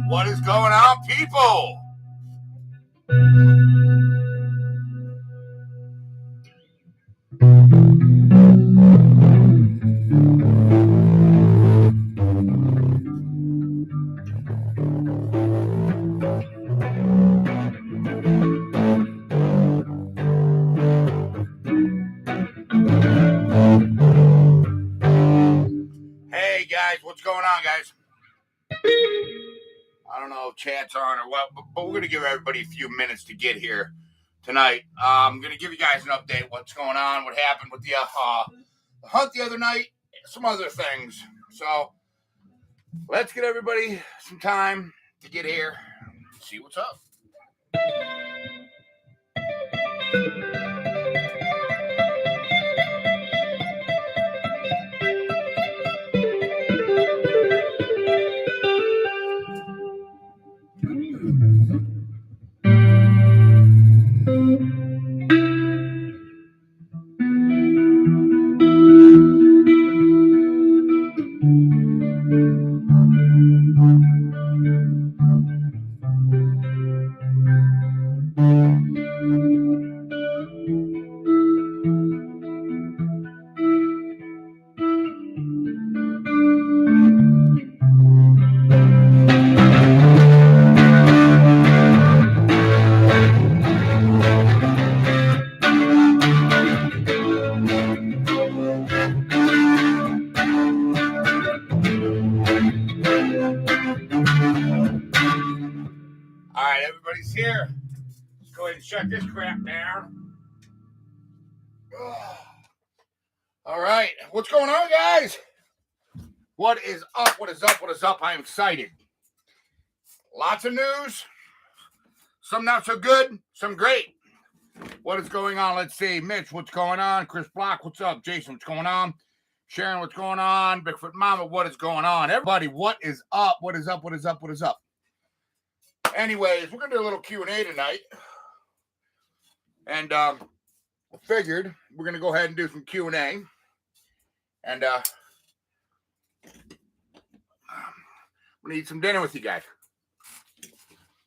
What is going on, people? Hey, guys, what's going on, guys? I don't know if chat's on or what, but we're going to give everybody a few minutes to get here tonight. I'm going to give you guys an update what's going on, what happened with the hunt the other night, some other things. So let's get everybody some time to get here and see what's up. All right, everybody's here. Let's go ahead and shut this crap down. All right, what's going on, guys? What is up? What is up? What is up? I am excited. Lots of news. Some not so good, some great. What is going on? Let's see. Mitch, what's going on? Chris Block, what's up? Jason, what's going on? Sharon, what's going on? Bigfoot Mama, what is going on? Everybody, what is up? What is up? What is up? What is up? Anyways, we're going to do a little Q&A tonight. And I figured we're going to go ahead and do some Q&A. And I'm going to eat some dinner with you guys.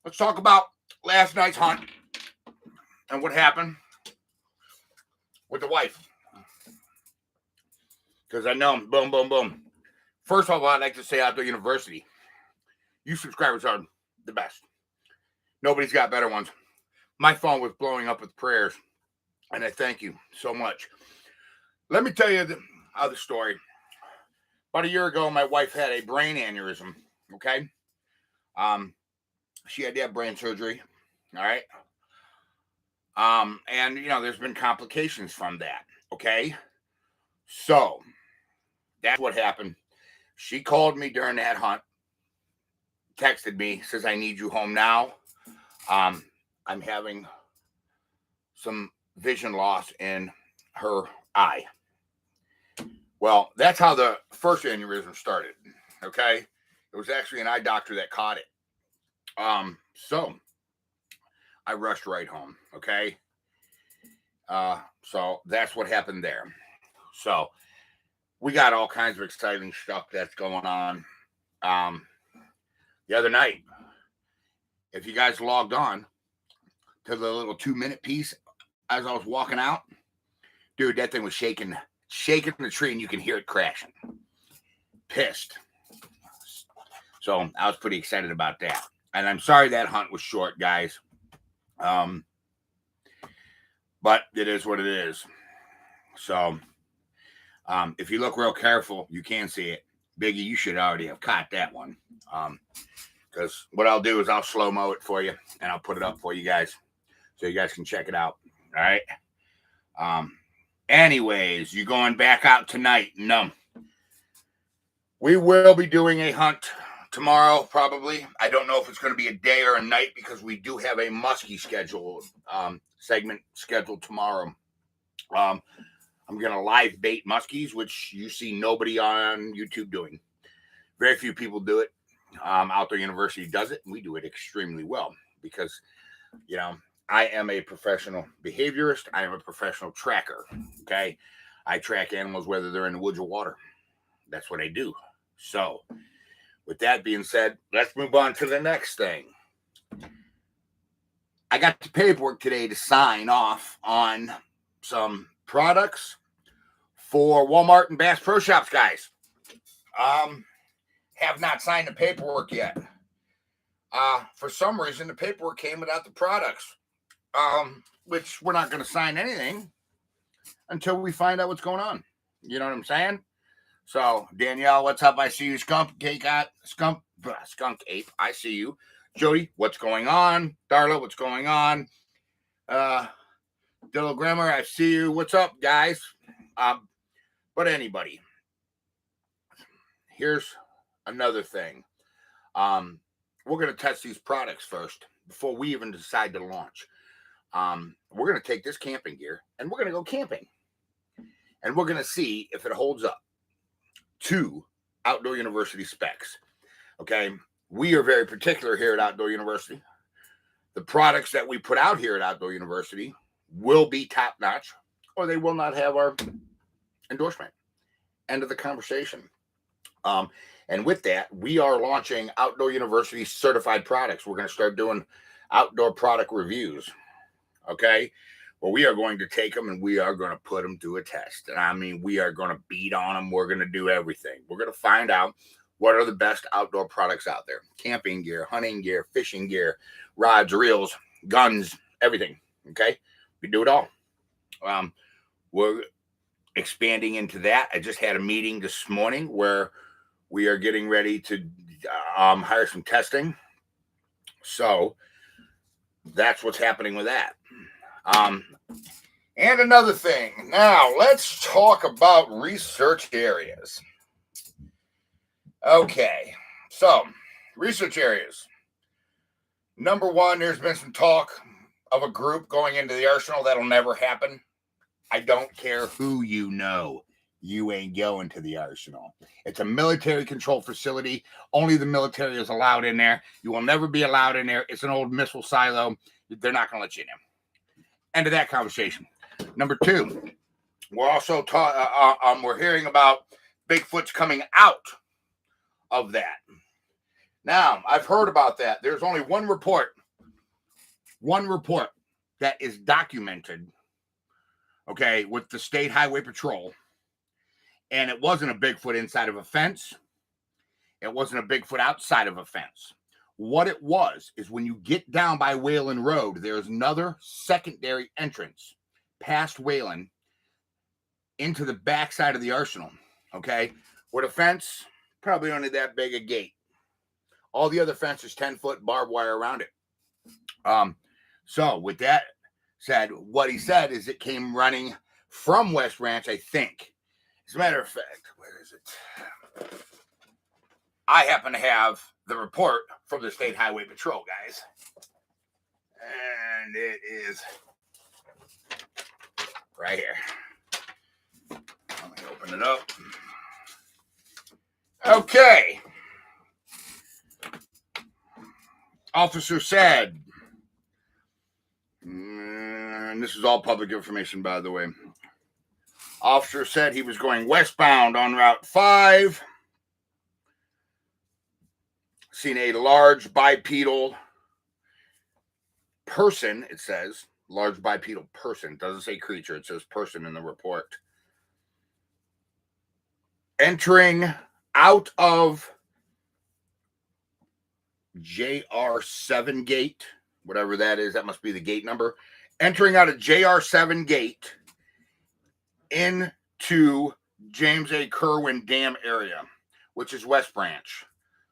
Let's talk about last night's hunt and what happened with the wife. Because I know, boom, boom, boom. First of all, I'd like to say Outdoor University, you subscribers are the best. Nobody's got better ones. My phone was blowing up with prayers, and I thank you so much. Let me tell you the other story. About a year ago, my wife had a brain aneurysm, okay? She had to have brain surgery, all right? And, you know, there's been complications from that, okay? So, that's what happened. She called me during that hunt, texted me, says, I need you home now. I'm having some vision loss in her eye. Well, that's how the first aneurysm started, okay? It was actually an eye doctor that caught it. So I rushed right home, okay? So that's what happened there. So we got all kinds of exciting stuff that's going on. The other night, if you guys logged on to the little 2-minute piece as I was walking out, dude, that thing was shaking the tree, and you can hear it crashing. Pissed. So I was pretty excited about that. And I'm sorry that hunt was short, guys. But it is what it is. So if you look real careful, you can see it. Biggie, you should already have caught that one. Because what I'll do is I'll slow-mo it for you, and I'll put it up for you guys so you guys can check it out. All right? Anyways, you going back out tonight? No. We will be doing a hunt tomorrow, probably. I don't know if it's going to be a day or a night because we do have a muskie segment scheduled tomorrow. I'm going to live bait muskies, which you see nobody on YouTube doing. Very few people do it. Outdoor University does it, and we do it extremely well because, you know, I am a professional behaviorist. I am a professional tracker, okay? I track animals whether they're in the woods or water. That's what I do. So with that being said, let's move on to the next thing. I got the paperwork today to sign off on some products for Walmart and Bass Pro Shops, guys. Have not signed the paperwork yet. For some reason, the paperwork came without the products, which we're not going to sign anything until we find out what's going on. You know what I'm saying? So, Danielle, what's up? I see you. Skunk Ape, I see you. Jody, what's going on? Darla, what's going on? Dillo Grammar, I see you. What's up, guys? But anybody, here's another thing. We're going to test these products first before we even decide to launch. We're going to take this camping gear and we're going to go camping. And we're going to see if it holds up to Outdoor University specs. Okay? We are very particular here at Outdoor University. The products that we put out here at Outdoor University will be top-notch, or they will not have our endorsement. End of the conversation. And with that, we are launching Outdoor University certified products. We're going to start doing outdoor product reviews. Okay? Well, we are going to take them and we are going to put them to a test. And I mean, we are going to beat on them. We're going to do everything. We're going to find out what are the best outdoor products out there. Camping gear, hunting gear, fishing gear, rods, reels, guns, everything. Okay? We do it all. We're expanding into that. I just had a meeting this morning where we are getting ready to hire some testing. So that's what's happening with that. And another thing. Now, let's talk about research areas. Okay, so research areas. Number one, there's been some talk of a group going into the arsenal. That'll never happen. I don't care who you know. You ain't going to the arsenal. It's a military control facility. Only the military is allowed in there. You will never be allowed in there. It's an old missile silo. They're not going to let you in there. End of that conversation. Number two, we're also we're hearing about Bigfoot's coming out of that. Now, I've heard about that. There's only one report that is documented, okay, with the State Highway Patrol. And it wasn't a Bigfoot inside of a fence. It wasn't a Bigfoot outside of a fence. What it was is when you get down by Whalen Road, there's another secondary entrance past Whalen into the backside of the arsenal, okay? Where the fence, probably only that big a gate. All the other fence is 10-foot barbed wire around it. So with that said, what he said is it came running from West Ranch, I think. As a matter of fact, where is it? I happen to have the report from the State Highway Patrol, guys. And it is right here. Let me open it up. Okay. Officer said, and this is all public information, by the way. Officer said he was going westbound on Route 5. Seen a large bipedal person, it says. Large bipedal person. It doesn't say creature. It says person in the report. Entering out of JR7 gate. Whatever that is. That must be the gate number. Entering out of JR7 gate into James A. Kerwin Dam area, which is West Branch.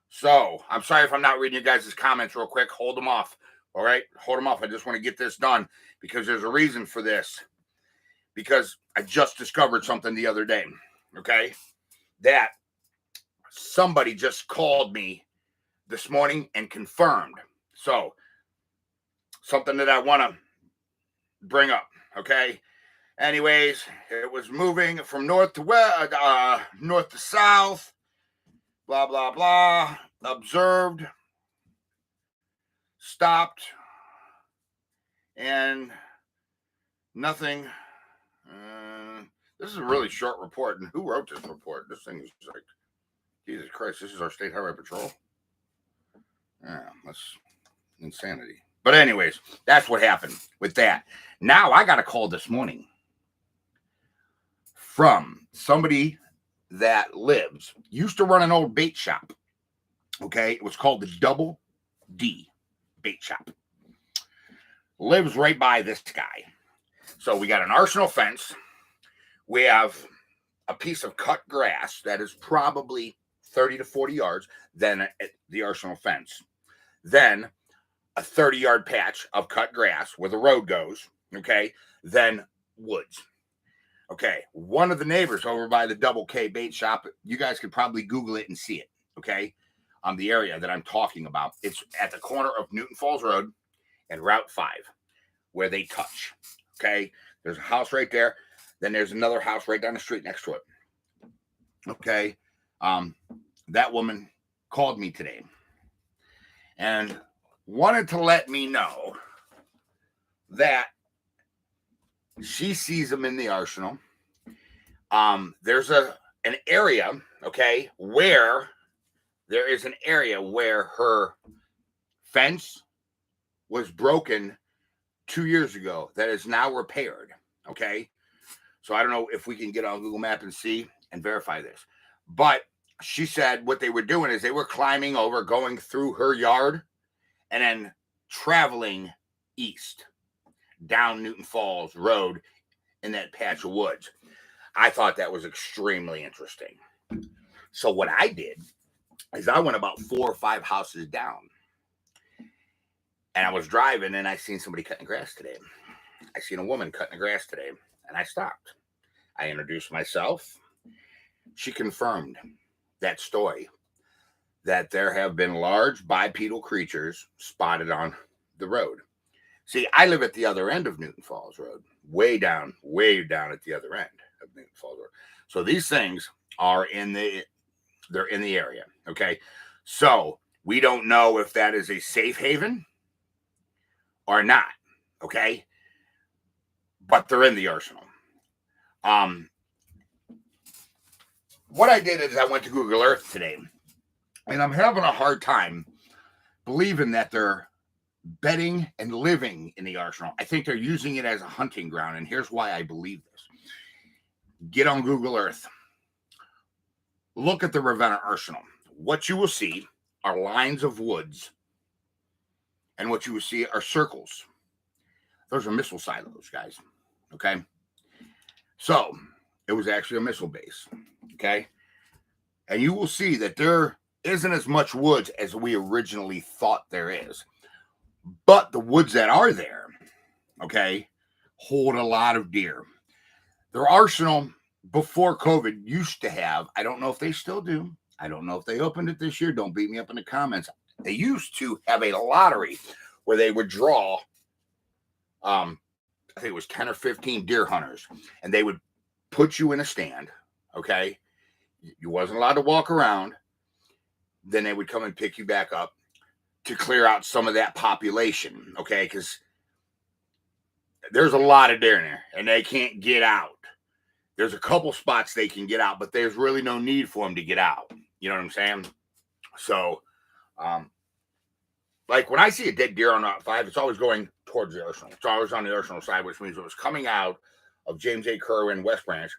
So, I'm sorry if I'm not reading you guys' comments real quick. Hold them off. All right? Hold them off. I just want to get this done because there's a reason for this. Because I just discovered something the other day. Okay? That somebody just called me this morning and confirmed. So, something that I want to bring up. Okay? Anyways, it was moving from north to south. Blah, blah, blah. Observed. Stopped. And nothing. This is a really short report. And who wrote this report? This thing is like Jesus Christ, this is our state highway patrol. Yeah, that's insanity. But anyways, that's what happened with that. Now I got a call this morning from somebody that used to run an old bait shop. Okay, it was called the Double D Bait Shop. Lives right by this guy. So we got an arsenal fence. We have a piece of cut grass that is probably 30 to 40 yards, then the arsenal fence. Then a 30-yard patch of cut grass where the road goes, okay? Then woods. Okay, one of the neighbors over by the Double K Bait Shop, you guys could probably Google it and see it, okay? The area that I'm talking about. It's at the corner of Newton Falls Road and Route 5, where they touch, okay? There's a house right there. Then there's another house right down the street next to it, okay? That woman called me today and wanted to let me know that she sees them in the arsenal. There's an area, okay, where there is an area where her fence was broken 2 years ago that is now repaired, okay? So I don't know if we can get on Google Maps and see and verify this. But she said what they were doing is they were climbing over, going through her yard, and then traveling east down Newton Falls Road in that patch of woods. I thought that was extremely interesting. So what I did is I went about 4 or 5 houses down. And I was driving and I seen somebody cutting grass today. I seen a woman cutting the grass today and I stopped. I introduced myself. She confirmed that story, that there have been large bipedal creatures spotted on the road. See, I live at the other end of Newton Falls Road, way down at the other end of Newton Falls Road. So these things are they're in the area, okay? So we don't know if that is a safe haven or not, okay? But they're in the arsenal. What I did is I went to Google Earth today, and I'm having a hard time believing that they're bedding and living in the arsenal. I think they're using it as a hunting ground, and here's why I believe this. Get on Google Earth. Look at the Ravenna Arsenal. What you will see are lines of woods, and what you will see are circles. Those are missile silos, guys, okay? So it was actually a missile base, okay? And you will see that there isn't as much woods as we originally thought there is. But the woods that are there, okay, hold a lot of deer. Their arsenal before COVID used to have, I don't know if they still do. I don't know if they opened it this year. Don't beat me up in the comments. They used to have a lottery where they would draw, I think it was 10 or 15 deer hunters, and they would put you in a stand, okay? You wasn't allowed to walk around. Then they would come and pick you back up to clear out some of that population, okay? Because there's a lot of deer in there, and they can't get out. There's a couple spots they can get out, but there's really no need for them to get out. You know what I'm saying? So, like when I see a dead deer on Route 5, it's always going towards the arsenal. It's always on the arsenal side, which means it was coming out of James A. Kerwin West Branch,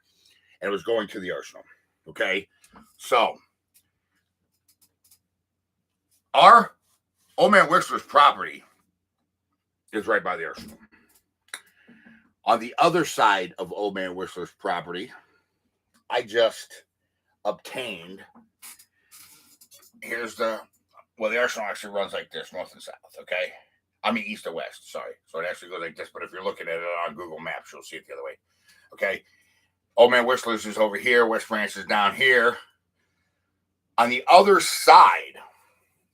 and it was going to the arsenal. Okay? So, our Old Man Whistler's property is right by the arsenal. On the other side of Old Man Whistler's property, I just obtained, the arsenal actually runs like this, north and south, okay? I mean, east or west, sorry. So it actually goes like this, but if you're looking at it on Google Maps, you'll see it the other way, okay? Old Man Whistler's is over here, West Branch is down here. On the other side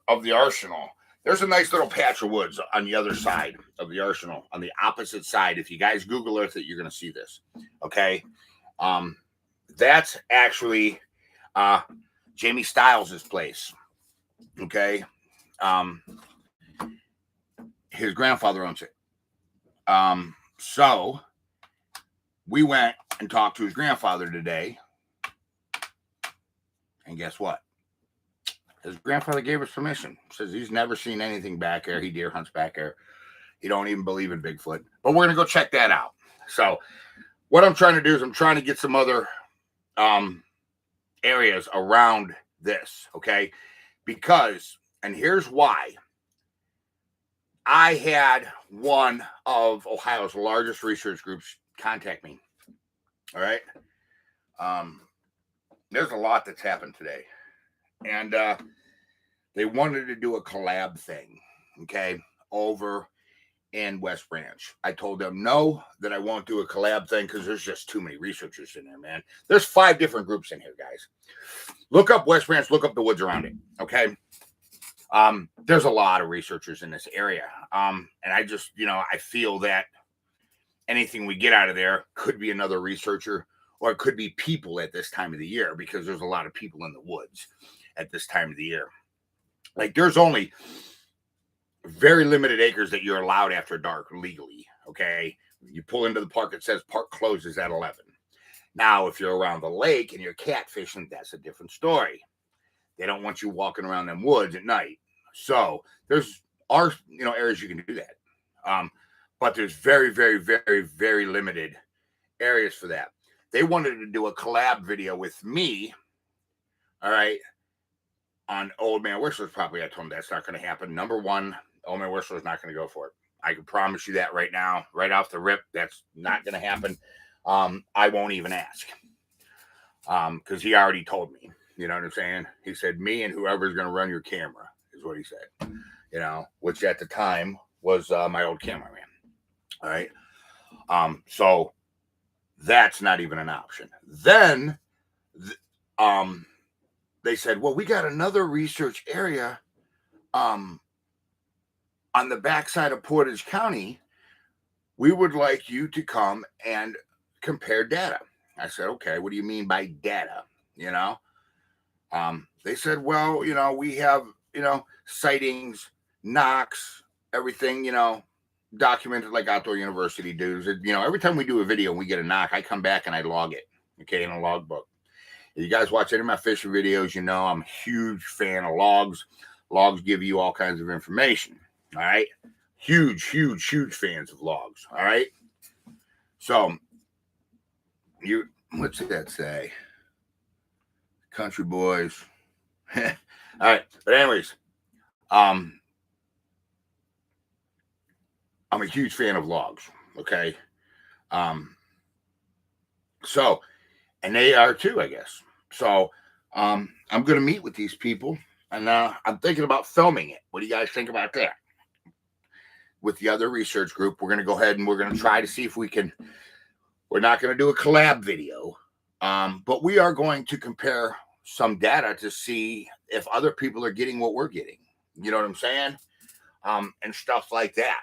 of the arsenal, there's a nice little patch of woods on the other side of the arsenal, on the opposite side. If you guys Google Earth it, you're going to see this, okay? That's actually Jamie Stiles' place, okay? His grandfather owns it. So we went and talked to his grandfather today, and guess what? His grandfather gave us permission. Says he's never seen anything back there. He deer hunts back there. He don't even believe in Bigfoot. But we're gonna go check that out. So what I'm trying to do is I'm trying to get some other areas around this, okay? Because, and here's why. I had one of Ohio's largest research groups contact me. All right. There's a lot that's happened today. And they wanted to do a collab thing, okay, over in West Branch. I told them no, that I won't do a collab thing because there's just too many researchers in there, man. There's 5 different groups in here, guys. Look up West Branch, look up the woods around it, okay? There's a lot of researchers in this area. And I just, I feel that anything we get out of there could be another researcher, or it could be people at this time of the year, because there's a lot of people in the woods at this time of the year. Like, there's only very limited acres that you're allowed after dark legally, okay? You pull into the park, it says park closes at 11. Now, if you're around the lake and you're catfishing, that's a different story. They don't want you walking around them woods at night. So there's areas you can do that. But there's very, very, very, very limited areas for that. They wanted to do a collab video with me, all right, on Old Man Whistler's property. I told them that's not going to happen. Number one, Old Man Whistler's not going to go for it. I can promise you that right now, right off the rip. That's not going to happen. I won't even ask, because he already told me. You know what I'm saying? He said, me and whoever's going to run your camera is what he said, which at the time was my old cameraman. All right. So that's not even an option. Then they said, well, we got another research area on the backside of Portage County. We would like you to come and compare data. I said, okay, what do you mean by data? They said, well, we have, sightings, knocks, everything, documented like Outdoor University does. Every time we do a video and we get a knock, I come back and I log it, okay, in a logbook. If you guys watch any of my fishing videos, I'm a huge fan of logs. Logs give you all kinds of information, all right? Huge, huge, huge fans of logs, all right? So, what's that say? Country boys. All right, but anyways, I'm a huge fan of logs, okay? So, and they are too, I guess. So, I'm going to meet with these people, and I'm thinking about filming it. What do you guys think about that? With the other research group, we're going to go ahead and we're going to try to see if we can. We're not going to do a collab video, but we are going to compare some data to see if other people are getting what we're getting. You know what I'm saying? And stuff like that.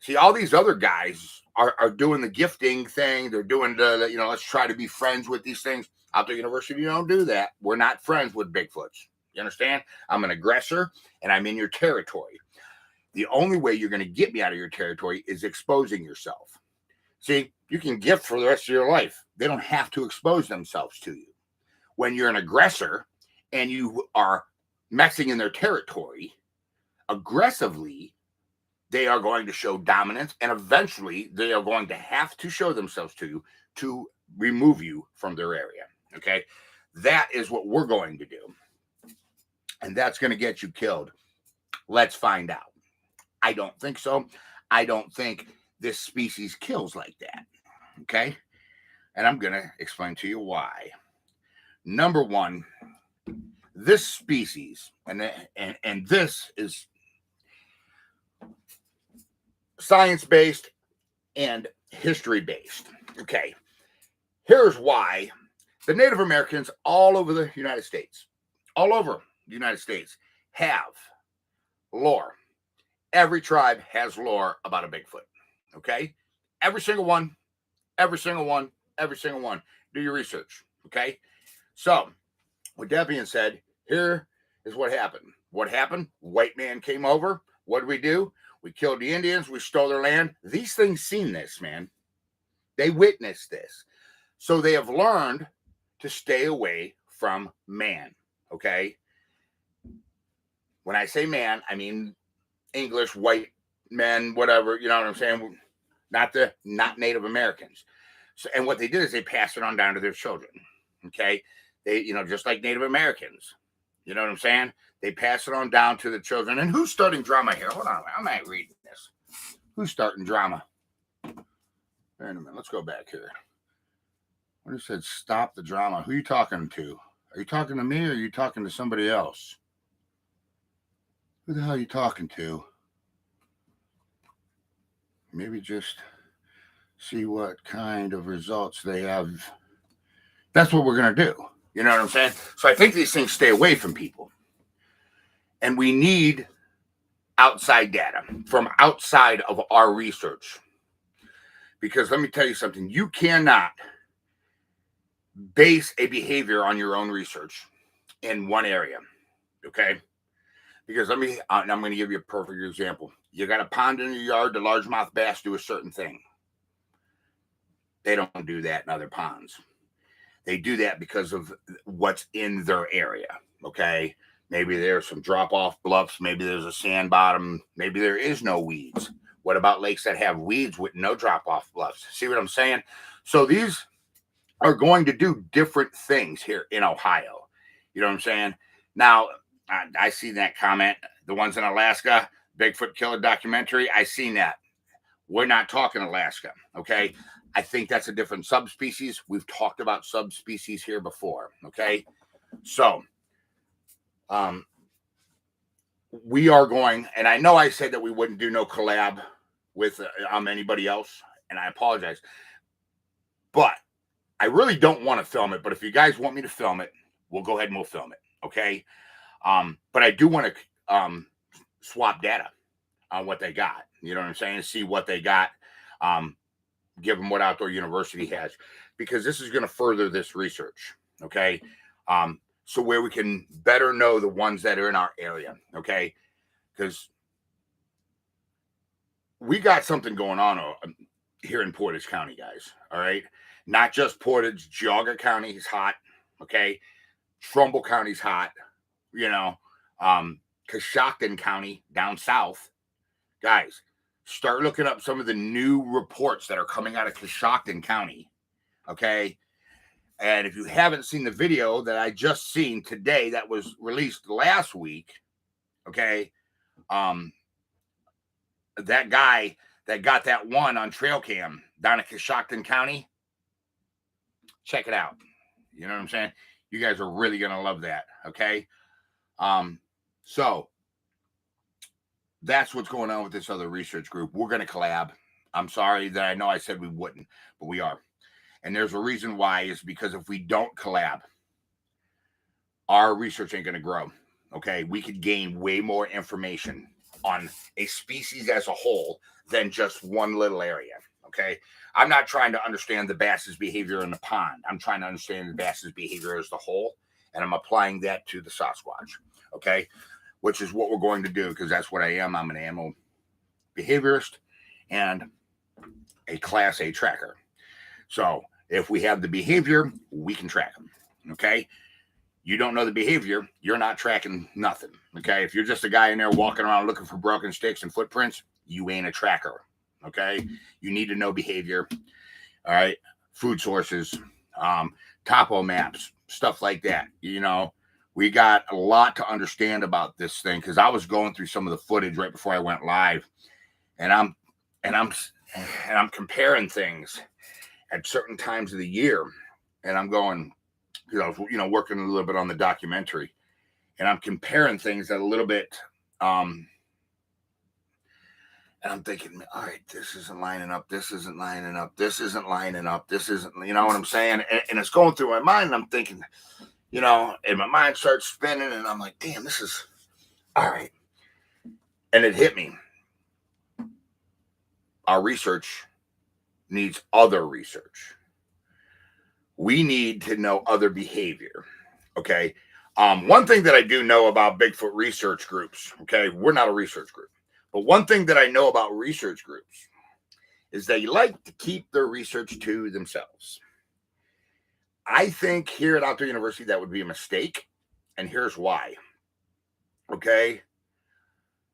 See, all these other guys are doing the gifting thing. They're doing the, let's try to be friends with these things. Outdoor University, you don't do that. We're not friends with Bigfoots. You understand? I'm an aggressor, and I'm in your territory. The only way you're going to get me out of your territory is exposing yourself. See, you can gift for the rest of your life. They don't have to expose themselves to you. When you're an aggressor and you are messing in their territory aggressively, they are going to show dominance, and eventually they are going to have to show themselves to you to remove you from their area. Okay? That is what we're going to do. And that's going to get you killed. Let's find out. I don't think so. I don't think this species kills like that. Okay? And I'm going to explain to you why. Number one, this species, and this is science-based and history-based. Okay. Here's why the Native Americans all over the United States, have lore. Every tribe has lore about a Bigfoot. Okay? Every single one. Do your research. Okay? So, with that being said, here is what happened. What happened? White man came over. What did we do? We killed the Indians. We stole their land. These things seen this, man. They witnessed this. So they have learned to stay away from man. Okay? When I say man, I mean English, white men, whatever, you know what I'm saying? Not Native Americans. So, and what they did is they passed it on down to their children. Okay. They, just like Native Americans, you know what I'm saying? They pass it on down to the children. And who's starting drama here? Hold on. I'm not reading this. Who's starting drama? Wait a minute. Let's go back here. What he said, stop the drama. Who are you talking to? Are you talking to me or are you talking to somebody else? Who the hell are you talking to? Maybe just see what kind of results they have. That's what we're going to do. You know what I'm saying? So I think these things stay away from people. And we need outside data from outside of our research. Because let me tell you something. You cannot base a behavior on your own research in one area. Okay? Because I'm going to give you a perfect example. You got a pond in your yard, the largemouth bass do a certain thing. They don't do that in other ponds. They do that because of what's in their area, okay? Maybe there's some drop-off bluffs. Maybe there's a sand bottom. Maybe there is no weeds. What about lakes that have weeds with no drop-off bluffs? See what I'm saying? So these are going to do different things here in Ohio. You know what I'm saying? Now, I see that comment. The ones in Alaska, Bigfoot killer documentary, I seen that. We're not talking Alaska, okay? I think that's a different subspecies. We've talked about subspecies here before, okay? So, we are going, and I know I said that we wouldn't do no collab with anybody else, and I apologize. But I really don't want to film it, but if you guys want me to film it, we'll go ahead and we'll film it, okay? But I do want to swap data on what they got. You know what I'm saying? See what they got. Give them what Outdoor University has, because this is going to further this research. Okay. So where we can better know the ones that are in our area. Okay. Because we got something going on here in Portage County, guys. All right. Not just Portage, Geauga County is hot. Okay. Trumbull County's hot. Coshocton County down south. Guys, start looking up some of the new reports that are coming out of Coshocton County, okay? And if you haven't seen the video that I just seen today that was released last week, okay, that guy that got that one on trail cam down at Coshocton County, check it out. You know what I'm saying? You guys are really going to love that, okay? So that's what's going on with this other research group. We're going to collab. I'm sorry that I know I said we wouldn't, but we are. And there's a reason why, is because if we don't collab, our research ain't going to grow. Okay. We could gain way more information on a species as a whole than just one little area. Okay. I'm not trying to understand the bass's behavior in the pond. I'm trying to understand the bass's behavior as the whole. And I'm applying that to the Sasquatch. Okay. Which is what we're going to do, because that's what I am. I'm an animal behaviorist and a Class A tracker. So if we have the behavior, we can track them. Okay. You don't know the behavior, you're not tracking nothing. Okay. If you're just a guy in there walking around looking for broken sticks and footprints, you ain't a tracker. Okay. You need to know behavior. All right. Food sources, topo maps, stuff like that. We got a lot to understand about this thing, because I was going through some of the footage right before I went live, and I'm comparing things at certain times of the year, and I'm going, because I was working a little bit on the documentary, and I'm comparing things that a little bit, and I'm thinking, all right, this isn't lining up, this isn't lining up, this isn't lining up, this isn't, you know what I'm saying, and it's going through my mind, and I'm thinking. And my mind starts spinning, and I'm like, damn, this is all right. And it hit me. Our research needs other research. We need to know other behavior. Okay. One thing that I do know about Bigfoot research groups, okay, we're not a research group, but one thing that I know about research groups is they like to keep their research to themselves. I think here at Outdoor University that would be a mistake, and here's why. Okay,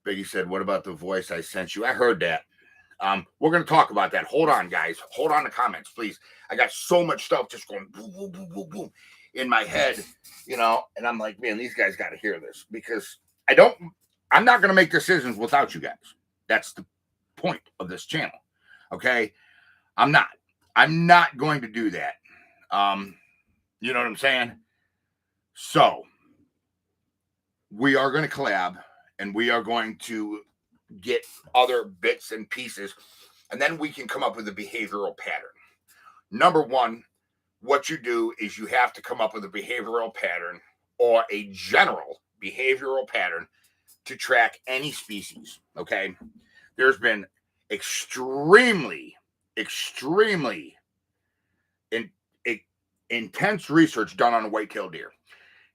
Biggie said, what about the voice I sent you? I heard that. We're going to talk about that. Hold on, guys. Hold on to comments, please. I got so much stuff just going boom, boom, boom, boom, boom in my head, you know, and I'm like, man, these guys got to hear this because I'm not going to make decisions without you guys. That's the point of this channel. Okay. I'm not going to do that. You know what I'm saying? So we are going to collab and we are going to get other bits and pieces, and then we can come up with a behavioral pattern. Number one, what you do is you have to come up with a behavioral pattern or a general behavioral pattern to track any species. Okay. There's been extremely intense research done on a white-tailed deer.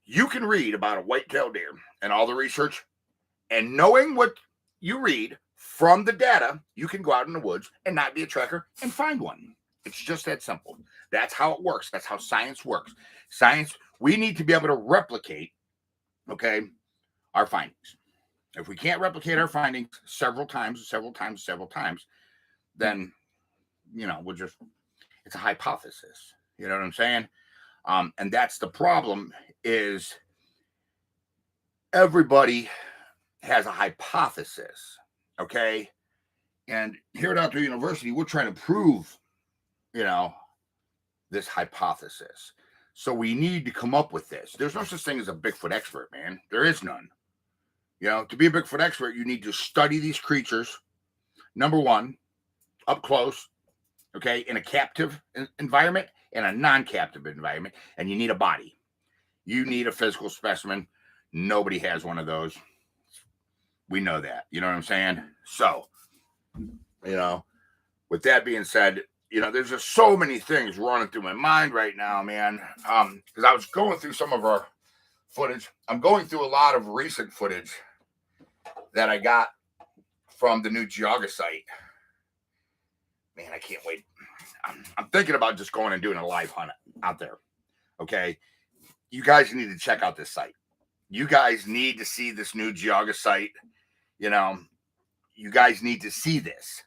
You can read about a white-tailed deer and all the research, and knowing what you read from the data, you can go out in the woods and not be a tracker and find one. It's just that simple. That's how it works. That's how science works. Science, we need to be able to replicate, okay, our findings. If we can't replicate our findings several times, then, you know, it's a hypothesis. You know what I'm saying? And that's the problem is everybody has a hypothesis, okay? And here at Outdoor University, we're trying to prove, you know, this hypothesis. So we need to come up with this. There's no such thing as a Bigfoot expert, man. There is none. You know, to be a Bigfoot expert, you need to study these creatures, number one, up close, okay, in a captive environment and a non-captive environment, and you need a body. You need a physical specimen. Nobody has one of those. We know that. You know what I'm saying? So, you know, with that being said, you know, there's just so many things running through my mind right now, man. Because I was going through some of our footage. I'm going through a lot of recent footage that I got from the new Geauga site. Man, I can't wait. I'm thinking about just going and doing a live hunt out there. Okay. You guys need to check out this site. You guys need to see this new Geauga site. You know, you guys need to see this.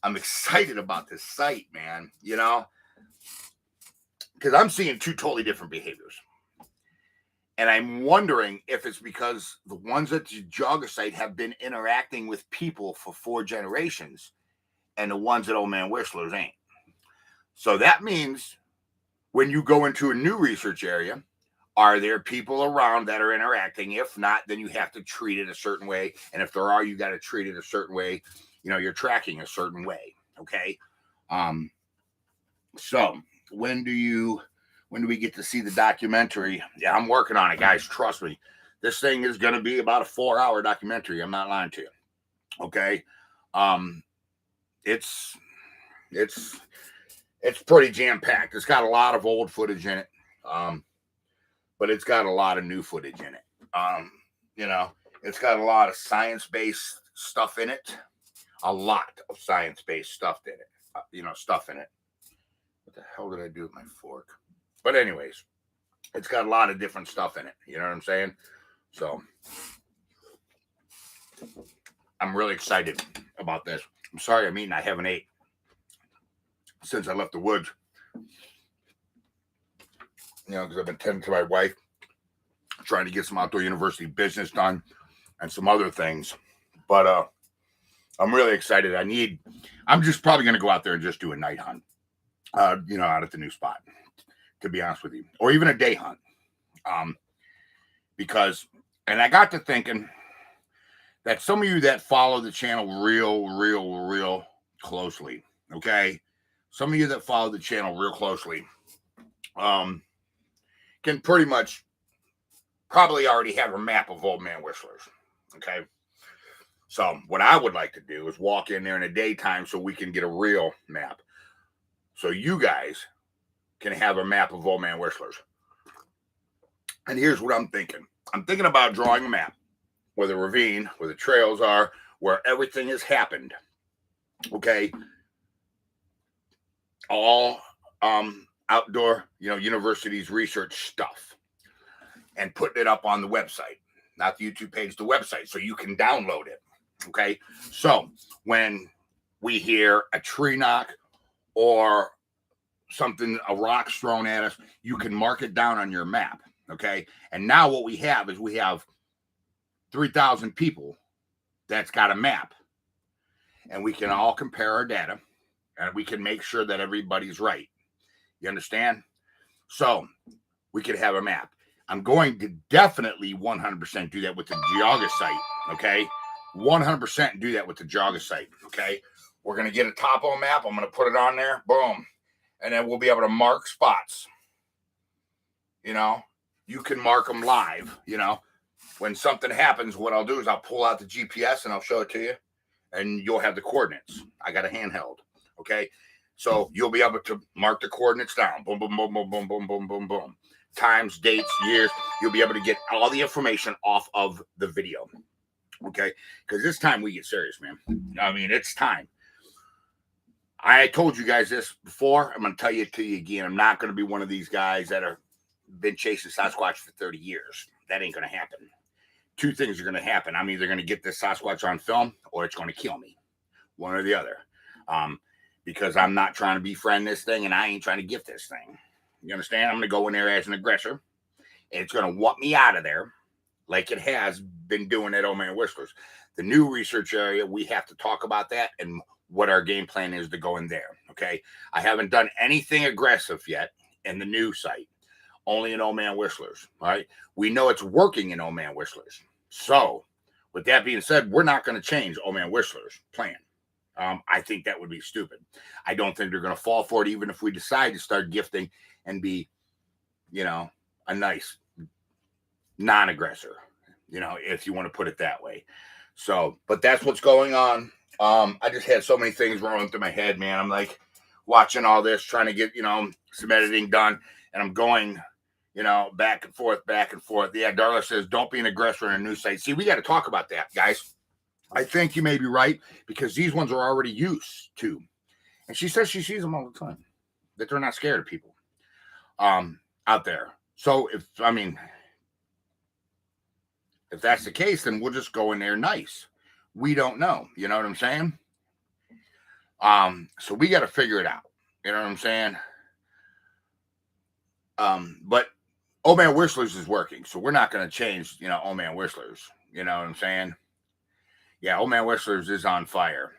I'm excited about this site, man, you know, because I'm seeing two totally different behaviors. And I'm wondering if it's because the ones at the Geauga site have been interacting with people for 4 generations and the ones at Old Man Whistler's ain't. So that means when you go into a new research area, are there people around that are interacting? If not, then you have to treat it a certain way. And if there are, you got to treat it a certain way. You know, you're tracking a certain way. Okay. So when do we get to see the documentary? Yeah, I'm working on it, guys. Trust me. This thing is going to be about a 4-hour documentary. I'm not lying to you. Okay. It's pretty jam-packed. It's got a lot of old footage in it. But it's got a lot of new footage in it. You know, it's got a lot of science-based stuff in it. A lot of science-based stuff in it. Stuff in it. What the hell did I do with my fork? But anyways, it's got a lot of different stuff in it. You know what I'm saying? So I'm really excited about this. I'm sorry I'm eating. I haven't ate since I left the woods. You know, because I've been tending to my wife, trying to get some Outdoor University business done and some other things. But I'm really excited. I'm just probably going to go out there and just do a night hunt, out at the new spot, to be honest with you, or even a day hunt. And I got to thinking that some of you that follow the channel real closely, okay? Some of you that follow the channel real closely, can pretty much probably already have a map of Old Man Whistler's. Okay. So what I would like to do is walk in there in the daytime so we can get a real map. So you guys can have a map of Old Man Whistler's. And here's what I'm thinking. I'm thinking about drawing a map where the ravine, where the trails are, where everything has happened. Okay. All outdoor, universities research stuff and putting it up on the website. not the YouTube page, the website, so you can download it. Okay, so when we hear a tree knock or something, a rock's thrown at us, you can mark it down on your map. Okay, and now what we have is we have 3,000 people that's got a map, and we can all compare our data, and we can make sure that everybody's right. You understand? So we could have a map. I'm going to definitely 100% do that with the Geauga site. Okay, 100% do that with the Geauga site. Okay, we're going to get a topo map. I'm going to put it on there. Boom. And then we'll be able to mark spots. You know, you can mark them live. You know, when something happens, what I'll do is I'll pull out the GPS and I'll show it to you, and you'll have the coordinates. I got a handheld. Okay, so you'll be able to mark the coordinates down. Boom, boom, boom, boom, boom, boom, boom, boom, boom. Times, dates, years. You'll be able to get all the information off of the video. Okay, because it's time we get serious, man. I mean, it's time. I told you guys this before. I'm going to tell you to you again. I'm not going to be one of these guys that have been chasing Sasquatch for 30 years. That ain't going to happen. Two things are going to happen. I'm either going to get this Sasquatch on film or it's going to kill me. One or the other. Because I'm not trying to befriend this thing and I ain't trying to gift this thing. You understand? I'm going to go in there as an aggressor. And it's going to want me out of there like it has been doing at Old Man Whistler's. The new research area, we have to talk about that and what our game plan is to go in there. Okay? I haven't done anything aggressive yet in the new site. Only in Old Man Whistler's. All right? We know it's working in Old Man Whistler's. So, with that being said, we're not going to change Old Man Whistler's plan. I think that would be stupid. I don't think they're going to fall for it, even if we decide to start gifting and be, you know, a nice non-aggressor, you know, if you want to put it that way. So, but that's what's going on. I just had so many things rolling through my head, man. I'm like watching all this, trying to get, you know, some editing done, and I'm going, you know, back and forth, back and forth. Yeah, Darla says, don't be an aggressor in a new site. See, we got to talk about that, guys. I think you may be right, because these ones are already used to. And she says she sees them all the time, that they're not scared of people out there. So, if that's the case, then we'll just go in there nice. We don't know. You know what I'm saying? So we got to figure it out. You know what I'm saying? But Old Man Whistler's is working, so we're not going to change, you know, Old Man Whistler's. You know what I'm saying? Yeah, Old Man Whistler's is on fire.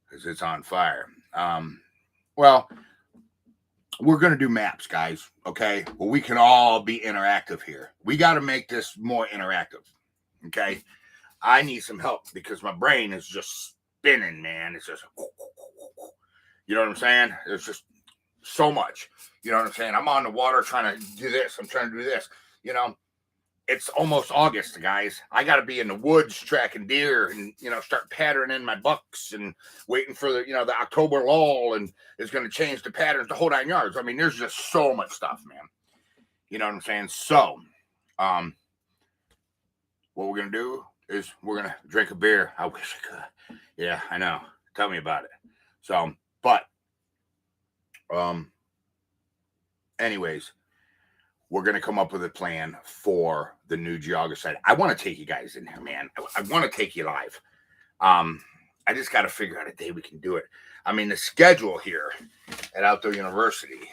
Because it's on fire. Well, we're going to do maps, guys, okay? Well, we can all be interactive here. We got to make this more interactive, okay? I need some help because my brain is just spinning, man. It's just, you know what I'm saying? It's just so much. You know what I'm saying? I'm on the water trying to do this. I'm trying to do this. You know, it's almost August, guys. I got to be in the woods tracking deer and, you know, start patterning in my bucks and waiting for the, you know, the October lull, and it's going to change the patterns, the whole 9 yards. I mean, there's just so much stuff, man. You know what I'm saying? So, what we're going to do is we're going to drink a beer. I wish I could. Yeah, I know. Tell me about it. So, but, anyways, we're going to come up with a plan for the new Geauga site. I want to take you guys in there, man. I want to take you live. I just got to figure out a day we can do it. I mean, the schedule here at Outdoor University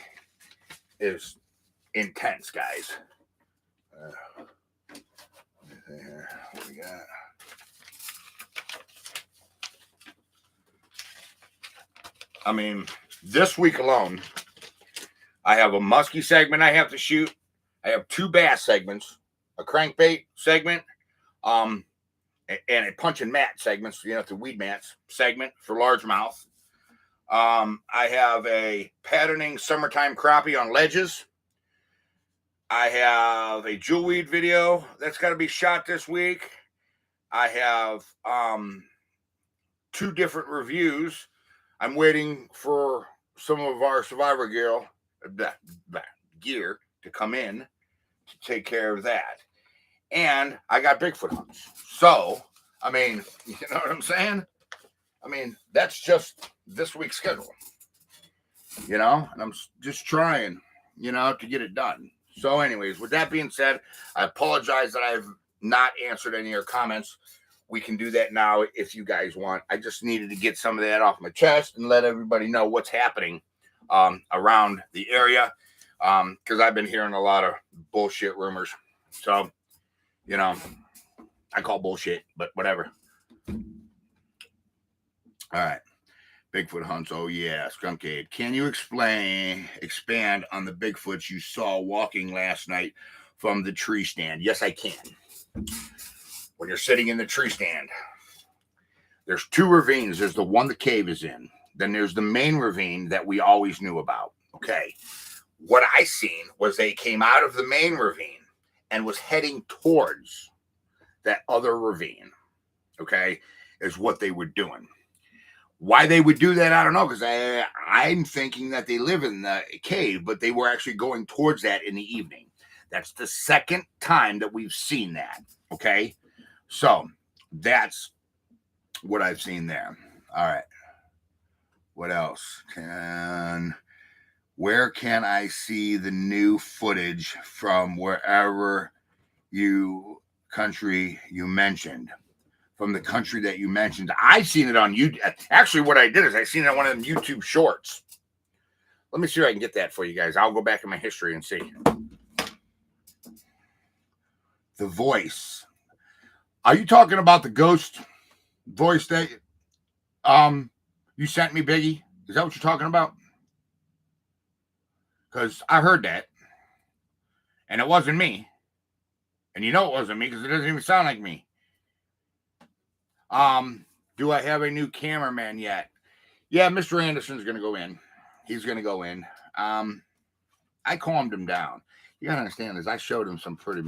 is intense, guys. What we got? I mean, this week alone, I have a muskie segment I have to shoot. I have 2 bass segments, a crankbait segment, and a punch and mat segment, so you know, the weed mats segment for largemouth. I have a patterning summertime crappie on ledges. I have a jewelweed video that's got to be shot this week. I have 2 different reviews. I'm waiting for some of our survivor gear to come in to take care of that. And I got Bigfoot hunts. So, I mean, you know what I'm saying? I mean, that's just this week's schedule. You know? And I'm just trying, you know, to get it done. So anyways, with that being said, I apologize that I've not answered any of your comments. We can do that now if you guys want. I just needed to get some of that off my chest and let everybody know what's happening around the area, because I've been hearing a lot of bullshit rumors. So, you know, I call bullshit, but whatever. All right. Bigfoot hunts. Oh yeah, Skunkade. Can you expand on the Bigfoots you saw walking last night from the tree stand? Yes, I can. When you're sitting in the tree stand, there's two ravines. There's the one the cave is in. Then there's the main ravine that we always knew about. Okay. What I seen was they came out of the main ravine and was heading towards that other ravine. Okay, is what they were doing. Why they would do that, I don't know, because I'm thinking that they live in the cave, but they were actually going towards that in the evening. That's the second time that we've seen that, okay? So that's what I've seen there. All right. What else? Where can I see the new footage from wherever country you mentioned? From the country that you mentioned. I've seen it on YouTube. Actually, what I did is I seen it on one of them YouTube shorts. Let me see if I can get that for you guys. I'll go back in my history and see. The voice. Are you talking about the ghost voice that you sent me, Biggie? Is that what you're talking about? Because I heard that. And it wasn't me. And you know it wasn't me because it doesn't even sound like me. Do I have a new cameraman yet? Yeah, Mr. Anderson's going to go in. He's going to go in. I calmed him down. You got to understand this. I showed him some pretty,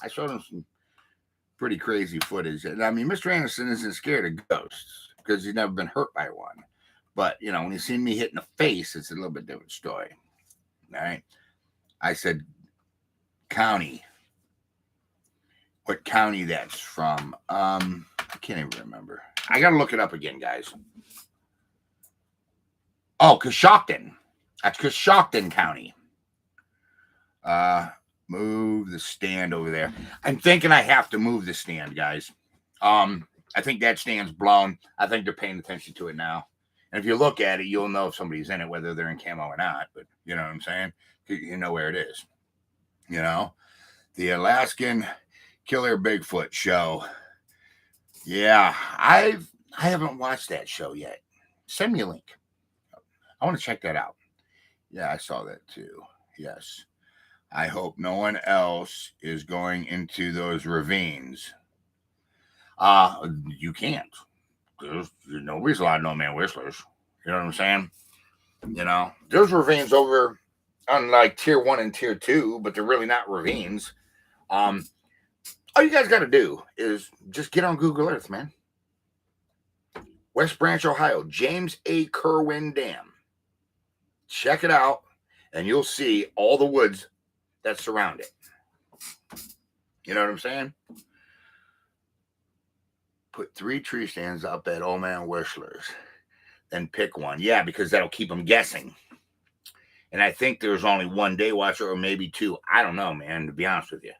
I showed him some pretty crazy footage. And I mean, Mr. Anderson isn't scared of ghosts because he's never been hurt by one. But, when he's seen me hit in the face, it's a little bit different story. All right. I said, county. What county that's from? I can't even remember. I got to look it up again, guys. Oh, Coshocton. That's Coshocton County. Move the stand over there. I'm thinking I have to move the stand, guys. I think that stand's blown. I think they're paying attention to it now. And if you look at it, you'll know if somebody's in it, whether they're in camo or not. But you know what I'm saying? You know where it is. The Alaskan Killer Bigfoot show. Yeah, I haven't watched that show yet. Send me a link. I want to check that out. Yeah, I saw that too. Yes. I hope no one else is going into those ravines. You can't. Nobody's allowed no man whistlers. You know what I'm saying? There's ravines over on like tier 1 and tier 2, but they're really not ravines. All you guys got to do is just get on Google Earth, man. West Branch, Ohio, James A. Kerwin Dam. Check it out, and you'll see all the woods that surround it. You know what I'm saying? Put 3 tree stands up at Old Man Whistler's. Then pick one. Yeah, because that'll keep them guessing. And I think there's only one day watcher or maybe 2. I don't know, man, to be honest with you.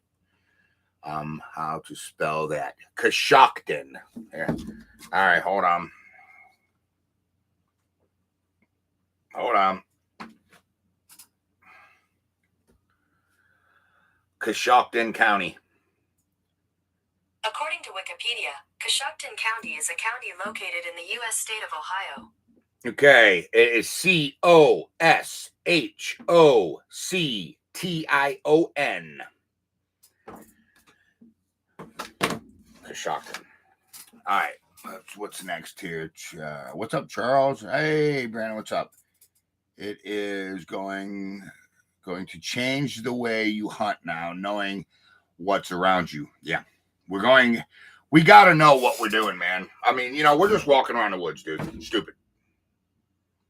How to spell that? Coshocton. There. All right, hold on. Coshocton County. According to Wikipedia, Coshocton County is a county located in the U.S. state of Ohio. Okay, it is Coshocton. Coshocton. All right, what's next here? What's up, Charles? Hey, Brandon, what's up? It is going to change the way you hunt now, knowing what's around you. Yeah, we got to know what we're doing, man. I mean, we're just walking around the woods, dude. Stupid.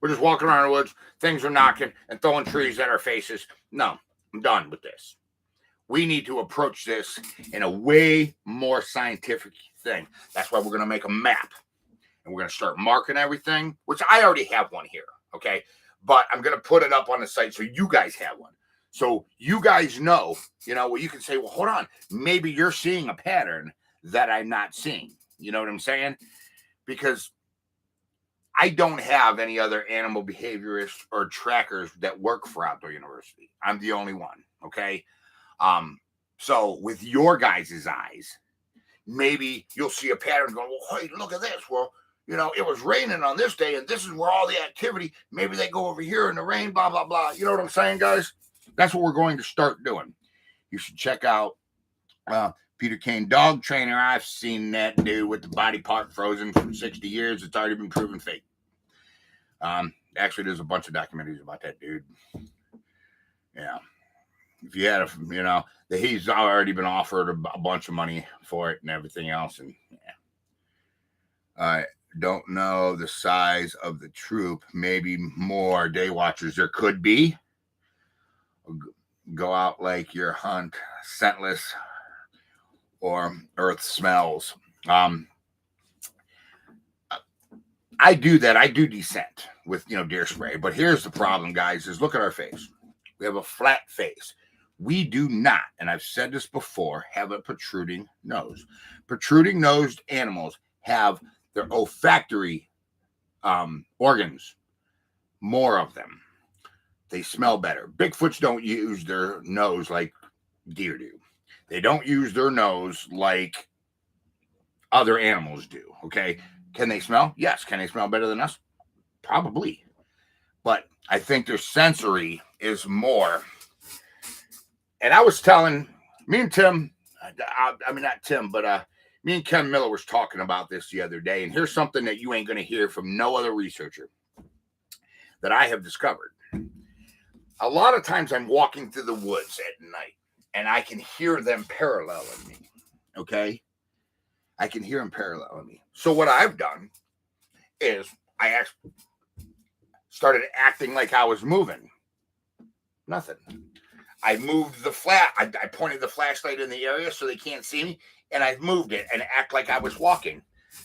We're just walking around the woods. Things are knocking and throwing trees at our faces. No, I'm done with this. We need to approach this in a way more scientific thing. That's why we're going to make a map. And we're going to start marking everything, which I already have one here, okay? But I'm going to put it up on the site so you guys have one. So you guys know, well, you can say, well, hold on, maybe you're seeing a pattern that I'm not seeing. You know what I'm saying? Because I don't have any other animal behaviorists or trackers that work for Outdoor University. I'm the only one. Okay. So with your guys' eyes, maybe you'll see a pattern going, well, hey, look at this. Well, it was raining on this day, and this is where all the activity, maybe they go over here in the rain, blah, blah, blah. You know what I'm saying, guys? That's what we're going to start doing. You should check out Peter Kane Dog Trainer. I've seen that dude with the body part frozen for 60 years. It's already been proven fake. Actually, there's a bunch of documentaries about that dude. Yeah. If you had he's already been offered a bunch of money for it and everything else. And yeah. I don't know the size of the troop. Maybe more day watchers. There could be. Go out like your hunt scentless or earth smells. I do that. I do descent with, deer spray. But here's the problem, guys, is look at our face. We have a flat face. We do not, and I've said this before, have a protruding nose. Protruding nosed animals have their olfactory organs, more of them. They smell better. Bigfoots don't use their nose like deer do. They don't use their nose like other animals do, okay? Can they smell? Yes. Can they smell better than us? Probably. But I think their sensory is more. And I was telling, me and Tim, not Tim, but me and Ken Miller was talking about this the other day. And here's something that you ain't going to hear from no other researcher that I have discovered. A lot of times I'm walking through the woods at night and I can hear them paralleling me, okay? I can hear them paralleling me. So what I've done is I started acting like I was moving. Nothing. I moved the I pointed the flashlight in the area so they can't see me, and I moved it and act like I was walking.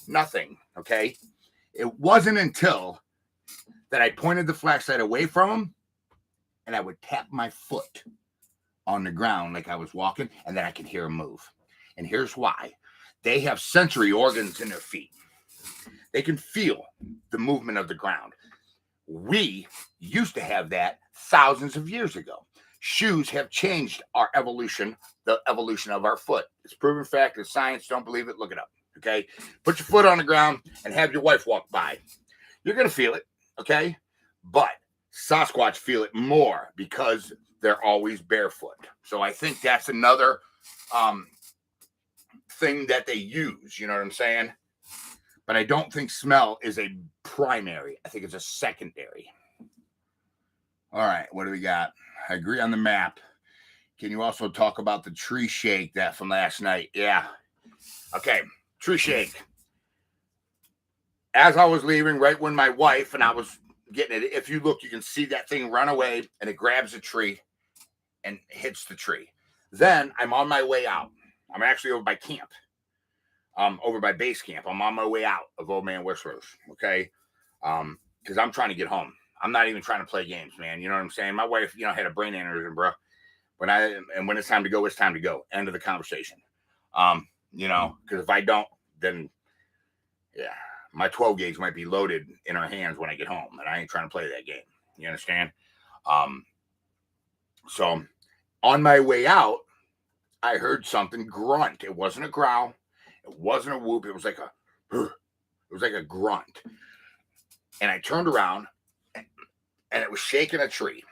Nothing, okay? It wasn't until that I pointed the flashlight away from them and I would tap my foot on the ground like I was walking, and then I could hear them move. And here's why. They have sensory organs in their feet. They can feel the movement of the ground. We used to have that thousands of years ago. Shoes have changed our evolution, the evolution of our foot. It's proven fact. It's science. Don't believe it? Look it up. Okay? Put your foot on the ground and have your wife walk by. You're going to feel it. Okay? But Sasquatch feel it more because they're always barefoot. So I think that's another thing that they use. You know what I'm saying? But I don't think smell is a primary. I think it's a secondary. All right, what do we got? I agree on the map. Can you also talk about the tree shake that from last night? Yeah. Okay, tree shake. As I was leaving, right when my wife and I was getting it, if you look, you can see that thing run away and it grabs a tree and hits the tree. Then I'm on my way out. I'm actually over by camp. Over by base camp. I'm on my way out of Old Man Whistler's, okay? Because I'm trying to get home. I'm not even trying to play games, man. You know what I'm saying? My wife, had a brain aneurysm, bro. When it's time to go, it's time to go. End of the conversation. Because if I don't, then yeah, my 12 gauge might be loaded in her hands when I get home, and I ain't trying to play that game. You understand? So on my way out, I heard something grunt. It wasn't a growl. It wasn't a whoop. It was like a grunt. And I turned around and it was shaking a tree,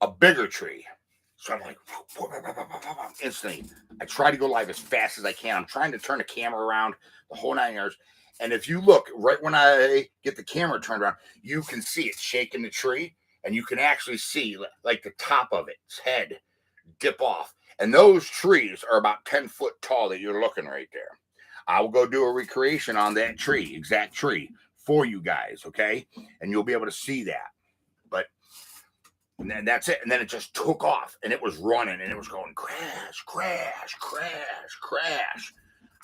a bigger tree. So I'm like, instantly, I try to go live as fast as I can. I'm trying to turn the camera around the whole 9 yards. And if you look right when I get the camera turned around, you can see it shaking the tree, and you can actually see like the top of its head dip off. And those trees are about 10 foot tall that you're looking right there. I will go do a recreation on that tree, exact tree, for you guys, okay? And you'll be able to see that. But and that's it. And then it just took off, and it was running, and it was going crash, crash, crash, crash.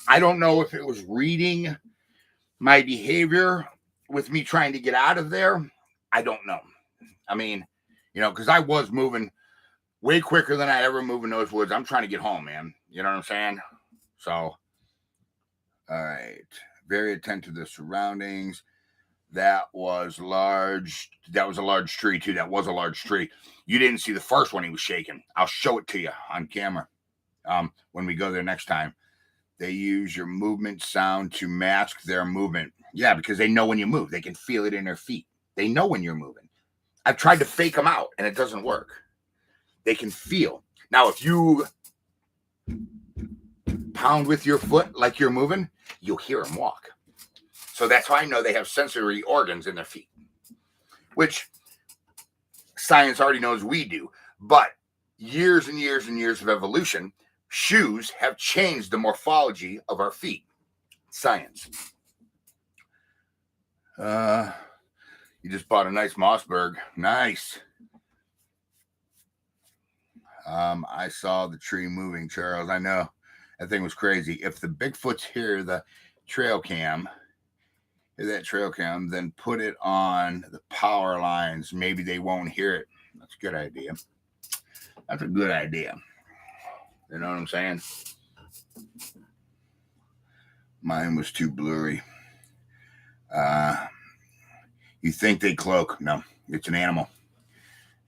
I don't know if it was reading my behavior with me trying to get out of there. I don't know. I mean, because I was moving way quicker than I ever move in those woods. I'm trying to get home, man. You know what I'm saying? So, all right. Very attentive to the surroundings. That was large. That was a large tree, too. That was a large tree. You didn't see the first one he was shaking. I'll show it to you on camera when we go there next time. They use your movement sound to mask their movement. Yeah, because they know when you move. They can feel it in their feet. They know when you're moving. I've tried to fake them out, and it doesn't work. They can feel. Now, if you pound with your foot like you're moving, you'll hear them walk. So that's how I know they have sensory organs in their feet, which science already knows we do. But years and years and years of evolution, shoes have changed the morphology of our feet. Science. You just bought a nice Mossberg. Nice. I saw the tree moving, Charles. I know. That thing was crazy. If the Bigfoots hear the trail cam, then put it on the power lines. Maybe they won't hear it. That's a good idea. That's a good idea. You know what I'm saying? Mine was too blurry. You think they cloak? No, it's an animal.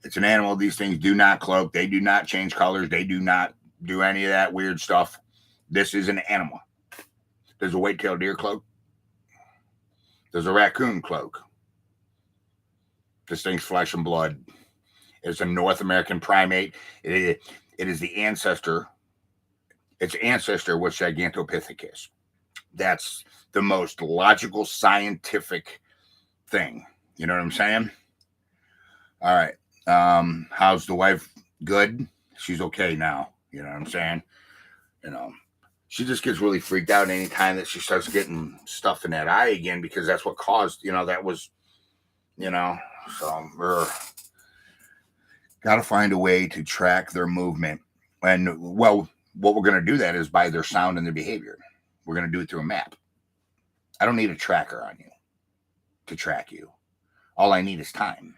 It's an animal. These things do not cloak. They do not change colors. They do not do any of that weird stuff. This is an animal. Does a white-tailed deer cloak? Does a raccoon cloak? This thing's flesh and blood. It's a North American primate. It is the ancestor. Its ancestor was Gigantopithecus. That's the most logical, scientific thing. You know what I'm saying? All right. How's the wife? Good. She's okay now. You know what I'm saying? You know, she just gets really freaked out anytime that she starts getting stuff in that eye again, because that's what caused, that was, so we're got to find a way to track their movement. And, well, what we're going to do that is by their sound and their behavior. We're going to do it through a map. I don't need a tracker on you to track you. All I need is time.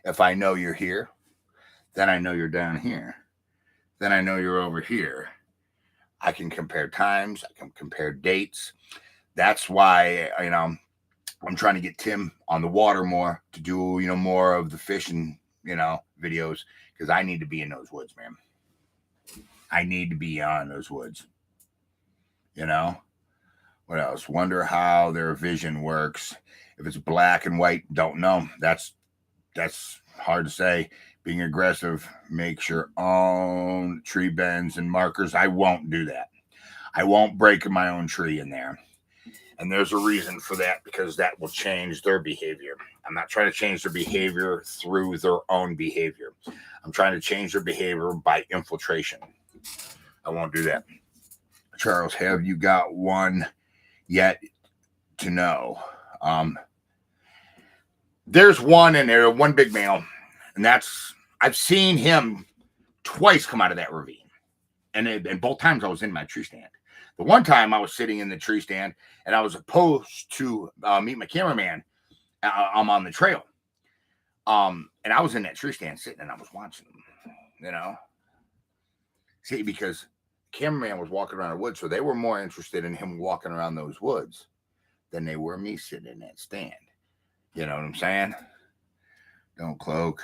If I know you're here, then I know you're down here. Then I know you're over here. I can compare times. I can compare dates. That's why, I'm trying to get Tim on the water more to do, more of the fishing, videos, because I need to be in those woods, man. I need to be on those woods. What else? Wonder how their vision works. If it's black and white, don't know. That's hard to say. Being aggressive, make your own tree bends and markers. I won't do that. I won't break my own tree in there. And there's a reason for that, because that will change their behavior. I'm not trying to change their behavior through their own behavior. I'm trying to change their behavior by infiltration. I won't do that. Charles, have you got one yet to know? There's one in there, one big male, and I've seen him twice come out of that ravine. And both times I was in my tree stand. The one time I was sitting in the tree stand and I was supposed to meet my cameraman. I'm on the trail. And I was in that tree stand sitting and I was watching him, See, because the cameraman was walking around the woods, so they were more interested in him walking around those woods than they were me sitting in that stand. You know what I'm saying? Don't cloak.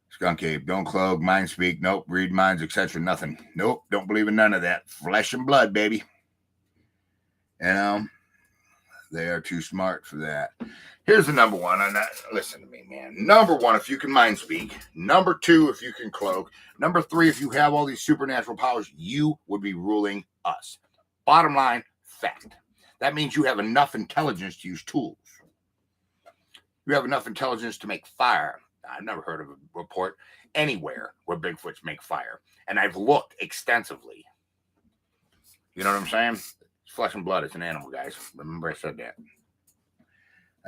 Skunk Ape, don't cloak, mind speak, nope, read minds, etc. Nothing. Nope, don't believe in none of that. Flesh and blood, baby. They are too smart for that. Here's the number one. Listen to me, man. Number one, if you can mind speak. Number two, if you can cloak. Number three, if you have all these supernatural powers, you would be ruling us. Bottom line, fact. That means you have enough intelligence to use tools. You have enough intelligence to make fire. I've never heard of a report anywhere where Bigfoots make fire. And I've looked extensively. You know what I'm saying? It's flesh and blood. It's an animal, guys. Remember I said that.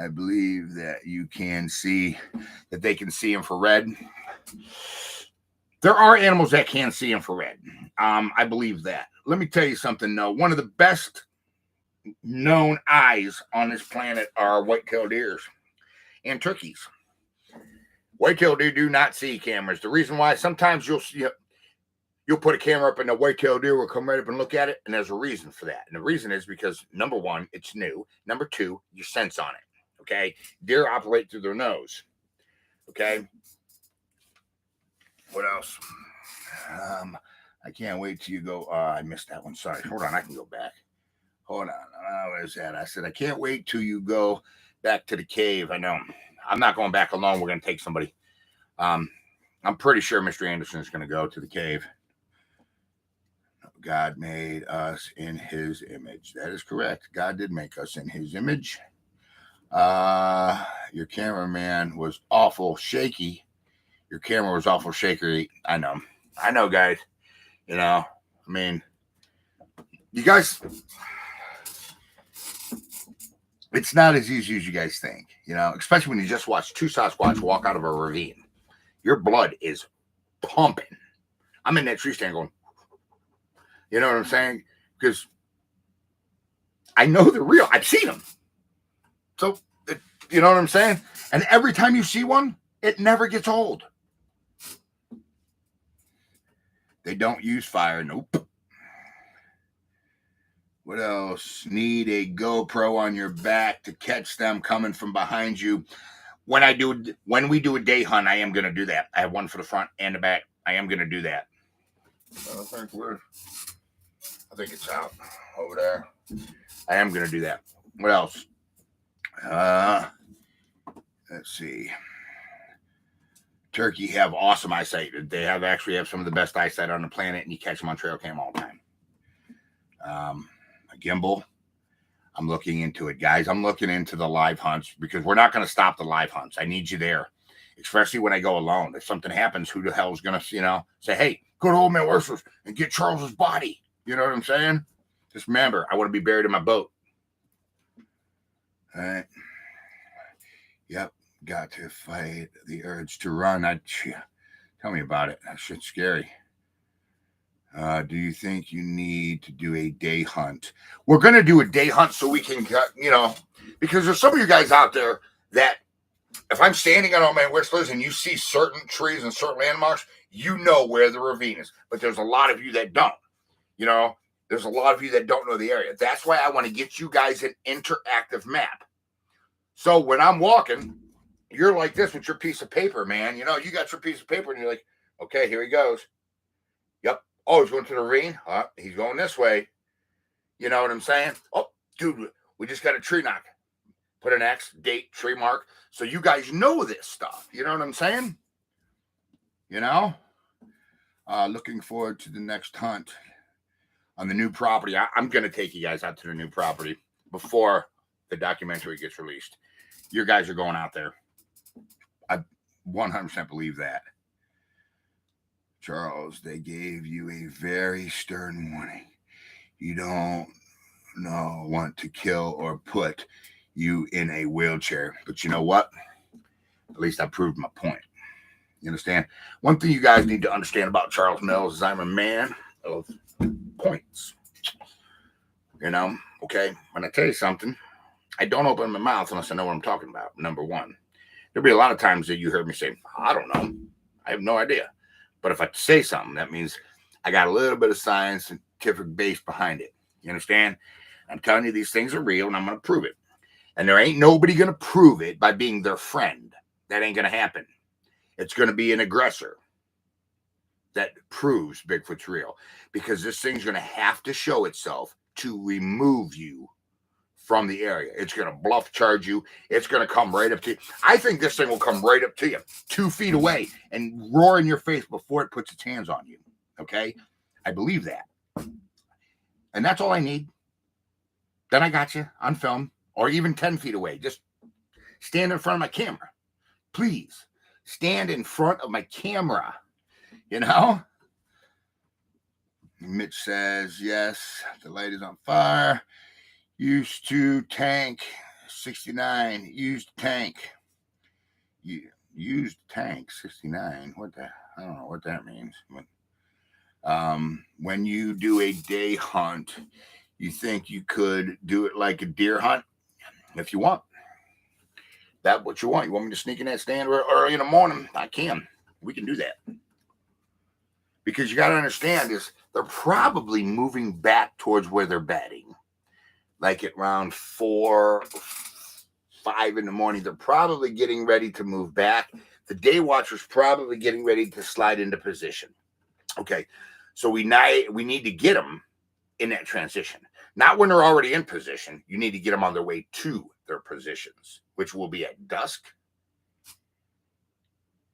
I believe that they can see infrared. There are animals that can see infrared. I believe that. Let me tell you something, though. One of the best known eyes on this planet are white-tailed deers and turkeys. Whitetail deer do not see cameras. The reason why, sometimes you'll put a camera up and the whitetail deer will come right up and look at it, and there's a reason for that. And the reason is because, number one, it's new. Number two, you sense on it. Okay, deer operate through their nose. Okay, what else? I can't wait till you go. I missed that one. Sorry. Hold on, I can go back. Hold on. Where's that? I said I can't wait till you go back to the cave. I know. I'm not going back alone. We're going to take somebody. I'm pretty sure Mr. Anderson is going to go to the cave. God made us in his image. That is correct. God did make us in his image. Your cameraman was awful shaky. Your camera was awful shaky. I know, guys. You know, I mean, you guys, it's not as easy as you guys think, you know, especially when you just watch two Sasquatch walk out of a ravine. Your blood is pumping. I'm in that tree stand going, you know what I'm saying? Because I know they're real. I've seen them. So, you know what I'm saying? And every time you see one, it never gets old. They don't use fire. Nope. What else? Need a GoPro on your back to catch them coming from behind you. When we do a day hunt, I am going to do that. I have one for the front and the back. I am going to do that. I think it's out over there. I am going to do that. What else? Let's see. Turkey have awesome eyesight. They actually have some of the best eyesight on the planet, and you catch them on trail cam all the time. A gimbal. I'm looking into it, guys. I'm looking into the live hunts because we're not going to stop the live hunts. I need you there, especially when I go alone. If something happens, who the hell is going to, say, hey, go to Old Man Whistler's and get Charles's body. You know what I'm saying? Just remember, I want to be buried in my boat. All right. Yep. Got to fight the urge to run. Tell me about it. That shit's scary. Do you think you need to do a day hunt? We're going to do a day hunt so we can, because there's some of you guys out there that if I'm standing on Old Man Whistler's and you see certain trees and certain landmarks, you know where the ravine is. But there's a lot of you that don't. There's a lot of you that don't know the area. That's why I want to get you guys an interactive map. So when I'm walking, you're like this with your piece of paper, man. You got your piece of paper and you're like, okay, here he goes. Yep. Oh, he's going to the ravine. He's going this way. You know what I'm saying? Oh, dude, we just got a tree knock. Put an X, date, tree mark. So you guys know this stuff. You know what I'm saying? Looking forward to the next hunt on the new property. I'm going to take you guys out to the new property before the documentary gets released. You guys are going out there. I 100% believe that. Charles, they gave you a very stern warning. You don't want to kill or put you in a wheelchair. But you know what? At least I proved my point. You understand? One thing you guys need to understand about Charles Mills is I'm a man of points. Okay? When I tell you something, I don't open my mouth unless I know what I'm talking about, number one. There'll be a lot of times that you heard me say, I don't know. I have no idea. But if I say something, that means I got a little bit of scientific base behind it. You understand? I'm telling you these things are real, and I'm going to prove it. And there ain't nobody going to prove it by being their friend. That ain't going to happen. It's going to be an aggressor that proves Bigfoot's real. Because this thing's going to have to show itself to remove you from the area. It's going to bluff charge you. It's going to come right up to you. I think this thing will come right up to you, 2 feet away, and roar in your face before it puts its hands on you. Okay? I believe that. And that's all I need. Then I got you on film, or even 10 feet away. Just stand in front of my camera. Please, stand in front of my camera. Mitch says, yes, the light is on fire. Used to tank 69. Used tank. Used tank 69. I don't know what that means. But, when you do a day hunt, you think you could do it like a deer hunt? If you want. That what you want? You want me to sneak in that stand early in the morning? I can. We can do that. Because you got to understand is they're probably moving back towards where they're bedding. Like at around 4, 5 in the morning, they're probably getting ready to move back. The day watcher's probably getting ready to slide into position. Okay, so we need to get them in that transition. Not when they're already in position. You need to get them on their way to their positions, which will be at dusk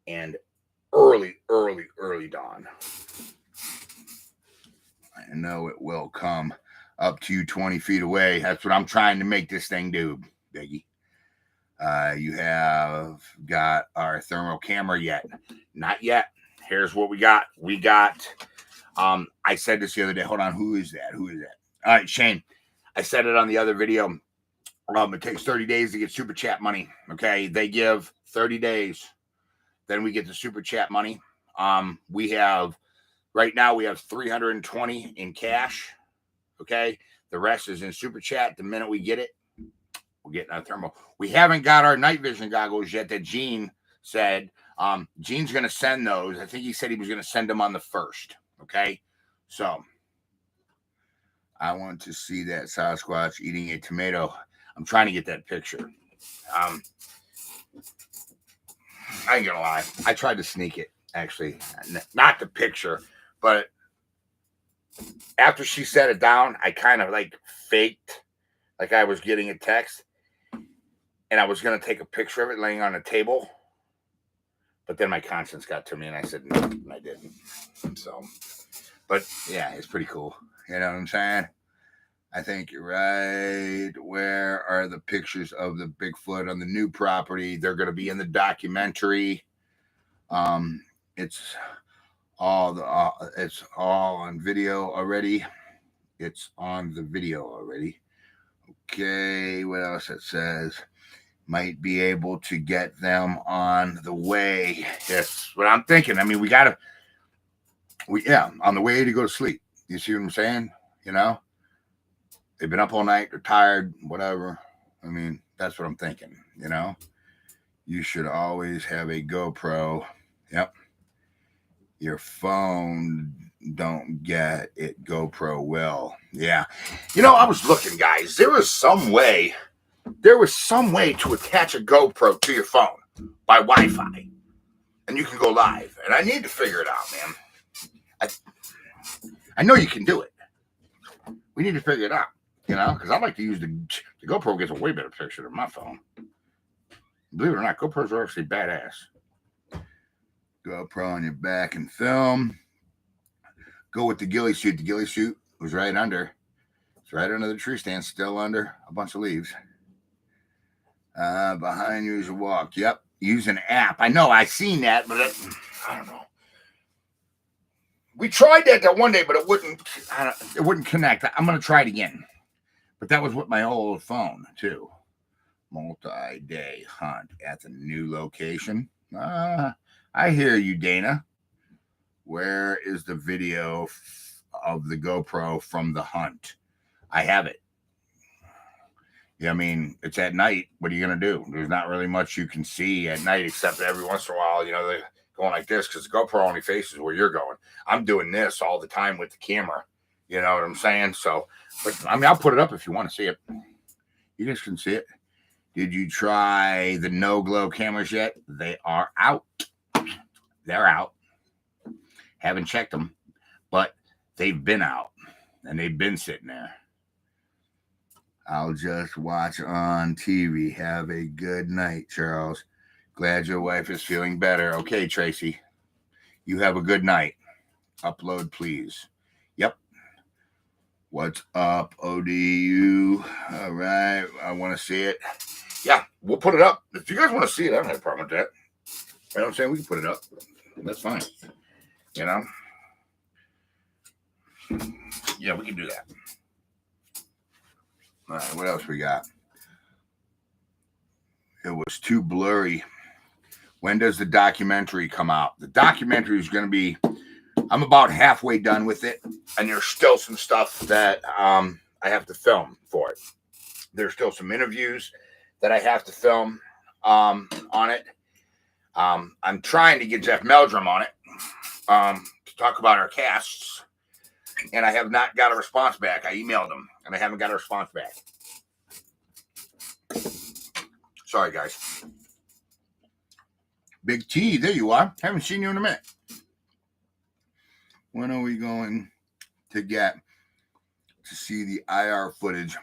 and early dawn. I know it will come up to 20 feet away. That's what I'm trying to make this thing do, Biggie. You have got our thermal camera yet? Not yet. Here's what we got. We got, I said this the other day. Hold on. Who is that? All right, Shane. I said it on the other video. It takes 30 days to get super chat money. Okay. They give 30 days. Then we get the super chat money. Right now we have 320 in cash. Okay. The rest is in super chat. The minute we get it, we're getting our thermal. We haven't got our night vision goggles yet that Gene said. Gene's going to send those. I think he said he was going to send them on the 1st. Okay. So I want to see that Sasquatch eating a tomato. I'm trying to get that picture. I ain't gonna lie. I tried to sneak it, actually. Not the picture, but after she set it down, I kind of like faked like I was getting a text. And I was going to take a picture of it laying on a table. But then my conscience got to me and I said, no, I didn't. So, but yeah, it's pretty cool. You know what I'm saying? I think you're right. Where are the pictures of the Bigfoot on the new property? They're going to be in the documentary. It's all on video already. It's on the video already. Okay, what else it says? Might be able to get them on the way. That's what I'm thinking. I mean, on the way to go to sleep. You see what I'm saying? You know, they've been up all night. They're tired, whatever. I mean, that's what I'm thinking. You know, you should always have a GoPro. Yep. Your phone don't get it. GoPro will. Yeah. You know, I was looking, guys. There was some way to attach a GoPro to your phone by Wi-Fi, and you can go live. And I need to figure it out, man. I know you can do it. We need to figure it out, you know, because I like to use the GoPro. Gets a way better picture than my phone. Believe it or not, GoPros are actually badass. GoPro on your back and film. Go with the ghillie suit. The ghillie suit was right under. It's right under the tree stand, still under a bunch of leaves. Behind you as you walk. Yep. Use an app. I know. I seen that, but I don't know. We tried that one day, but it wouldn't connect. I'm going to try it again. But that was with my old phone, too. Multi-day hunt at the new location. I hear you, Dana. Where is the video of the GoPro from the hunt? I have it. Yeah, I mean, it's at night. What are you going to do? There's not really much you can see at night, except every once in a while, you know, they're going like this because the GoPro only faces where you're going. I'm doing this all the time with the camera. You know what I'm saying? So, but I mean, I'll put it up if you want to see it. You guys can see it. Did you try the no glow cameras yet? They are out. They're out. Haven't checked them, but they've been out and they've been sitting there. I'll just watch on TV. Have a good night, Charles. Glad your wife is feeling better. Okay, Tracy. You have a good night. Upload, please. Yep. What's up, ODU? All right. I want to see it. Yeah, we'll put it up. If you guys want to see it, I don't have a problem with that. You know what I'm saying? We can put it up. That's fine. You know? Yeah, we can do that. All right, what else we got? It was too blurry. When does the documentary come out? The documentary is going to be, I'm about halfway done with it, and there's still some stuff that I have to film for it. There's still some interviews that I have to film. on it. I'm trying to get Jeff Meldrum on it to talk about our casts, and I have not got a response back. I emailed him, and I haven't got a response back. Sorry, guys. Big T, there you are. Haven't seen you in a minute. When are we going to get to see the IR footage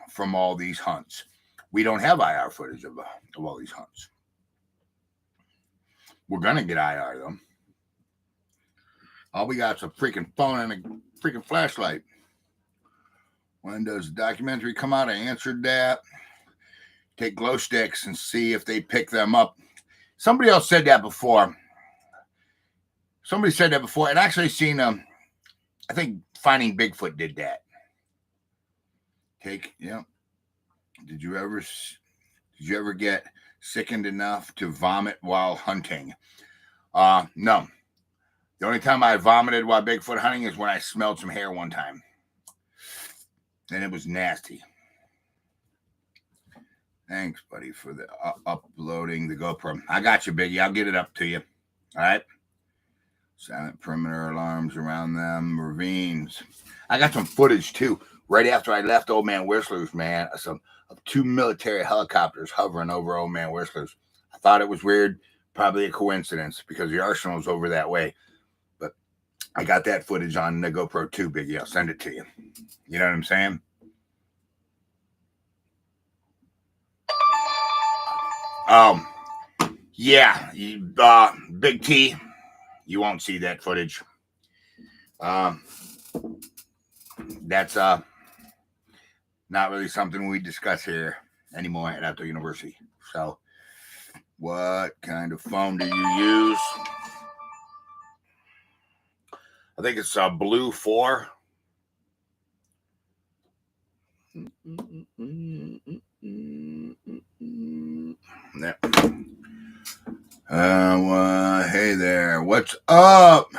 from all these hunts? We don't have IR footage of all these hunts. We're going to get IR, though. All we got is a freaking phone and a freaking flashlight. When does the documentary come out? I answered that. Take glow sticks and see if they pick them up. Somebody else said that before. Somebody said that before. And actually seen, I think Finding Bigfoot did that. Yeah. Did you ever get sickened enough to vomit while hunting? No. The only time I vomited while Bigfoot hunting is when I smelled some hair one time. And it was nasty. Thanks, buddy, for the uploading the GoPro. I got you, Biggie. I'll get it up to you. All right? Silent perimeter alarms around them. Ravines. I got some footage, too. Right after I left Old Man Whistler's, man, of 2 military helicopters hovering over Old Man Whistler's. I thought it was weird. Probably a coincidence because the arsenal's over that way. But I got that footage on the GoPro too, Biggie. I'll send it to you. You know what I'm saying? Yeah, Big T, you won't see that footage. That's not really something we discuss here anymore at Outdoor University. So, what kind of phone do you use? I think it's a Blue 4. Yeah. Hey there. What's up?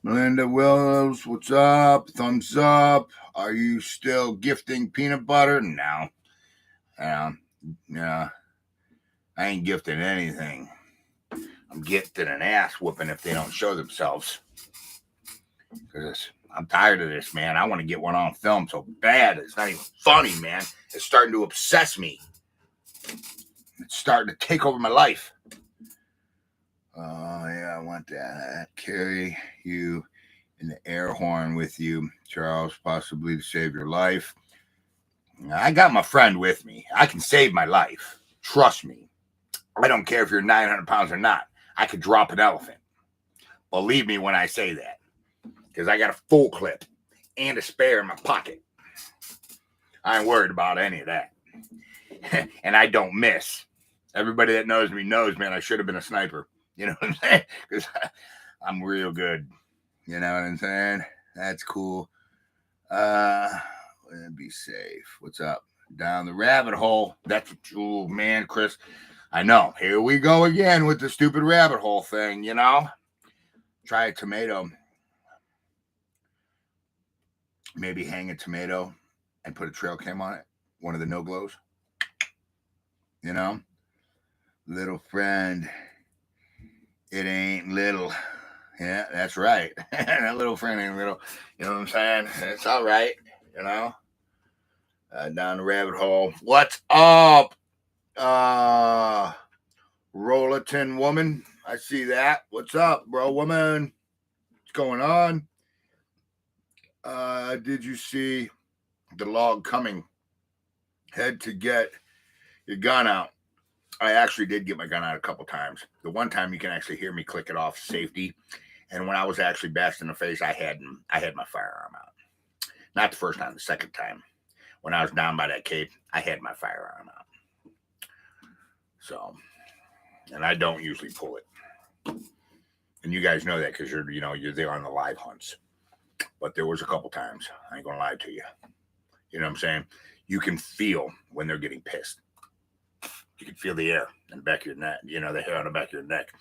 Melinda Willows, what's up? Thumbs up. Are you still gifting peanut butter? No. Yeah. I ain't gifting anything. I'm gifting an ass whooping if they don't show themselves. Because I'm tired of this, man. I want to get one on film so bad. It's not even funny, man. It's starting to obsess me. It's starting to take over my life. Oh, yeah, I want that. Carry you in the air horn with you, Charles, possibly to save your life. I got my friend with me. I can save my life. Trust me. I don't care if you're 900 pounds or not. I could drop an elephant. Believe me when I say that. Because I got a full clip and a spare in my pocket. I ain't worried about any of that. And I don't miss. Everybody that knows me knows, man, I should have been a sniper. You know what I'm saying? Because I'm real good. You know what I'm saying? That's cool. Be safe. What's up? Down the rabbit hole. That's what you, man, Chris. I know. Here we go again with the stupid rabbit hole thing, you know? Try a tomato. Maybe hang a tomato and put a trail cam on it. One of the no glows. You know? Little friend. It ain't little. Yeah, that's right. That little friend ain't little. You know what I'm saying? It's all right. You know? Down the rabbit hole. What's up? Rollerton woman. I see that. What's up, bro, woman? What's going on? Did you see the log coming? Had to get your gun out. I actually did get my gun out a couple times. The one time you can actually hear me click it off safety. And when I was actually bashed in the face, I had my firearm out. Not the first time, the second time. When I was down by that cave, I had my firearm out. So, and I don't usually pull it. And you guys know that because you're there on the live hunts. But there was a couple times. I ain't gonna lie to you. You know what I'm saying? You can feel when they're getting pissed. You can feel the air in the back of your neck. You know, the hair on the back of your neck.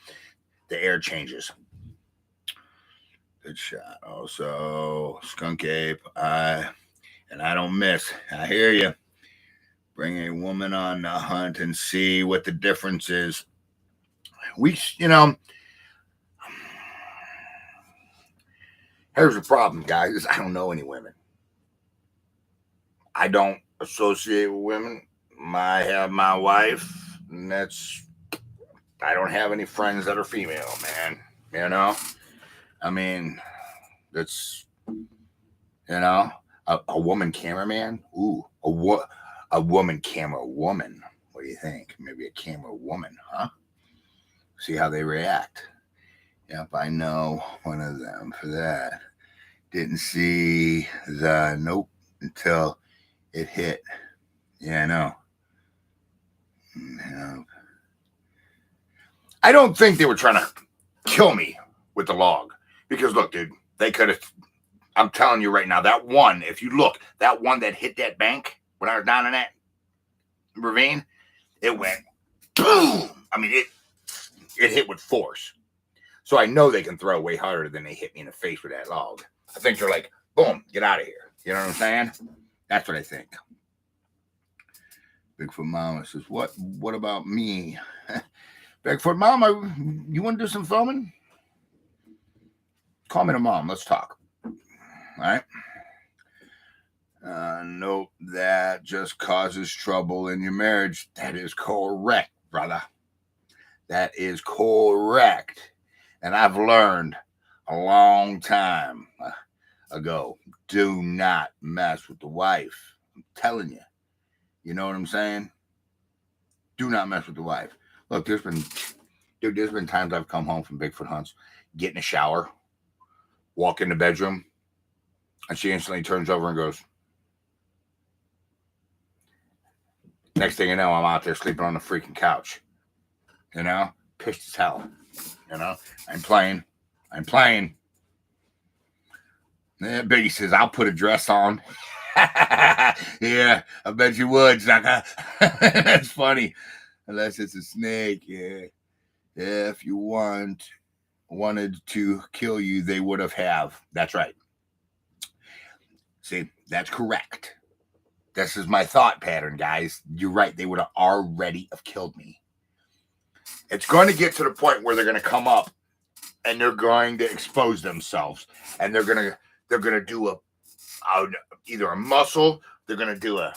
The air changes. Good shot. Also, skunk ape. And I don't miss. I hear you. Bring a woman on the hunt and see what the difference is. Here's the problem, guys. I don't know any women. I don't associate with women. I have my wife, and I don't have any friends that are female, man. I mean, that's, a woman cameraman. Ooh, a woman camera woman. What do you think? Maybe a camera woman, huh? See how they react. Yep, I know one of them for that. Didn't see the nope until it hit. Yeah, I know. I don't think they were trying to kill me with the log. Because look, dude, they could have. I'm telling you right now, that one, if you look, that one that hit that bank when I was down in that ravine, it went boom. I mean, it hit with force. So I know they can throw way harder than they hit me in the face with that log. I think they're like, boom, get out of here. You know what I'm saying? That's what I think. Bigfoot Mama says, what about me? Bigfoot Mama, you want to do some filming? Call me to mom. Let's talk. All right. Nope, that just causes trouble in your marriage. That is correct, brother. That is correct. And I've learned a long time ago, do not mess with the wife. I'm telling you. You know what I'm saying? Do not mess with the wife. Look, there's been times I've come home from Bigfoot hunts, get in a shower, walk in the bedroom, and she instantly turns over and goes. Next thing you know, I'm out there sleeping on the freaking couch. Pissed as hell. I'm playing. Yeah, Biggie says, I'll put a dress on. Yeah, I bet you would, Zaka. That's funny. Unless it's a snake, yeah. If you wanted to kill you, they would have. That's right. See, that's correct. This is my thought pattern, guys. You're right. They would have already have killed me. It's going to get to the point where they're going to come up and they're going to expose themselves, and they're going to do either a muscle. They're going to do a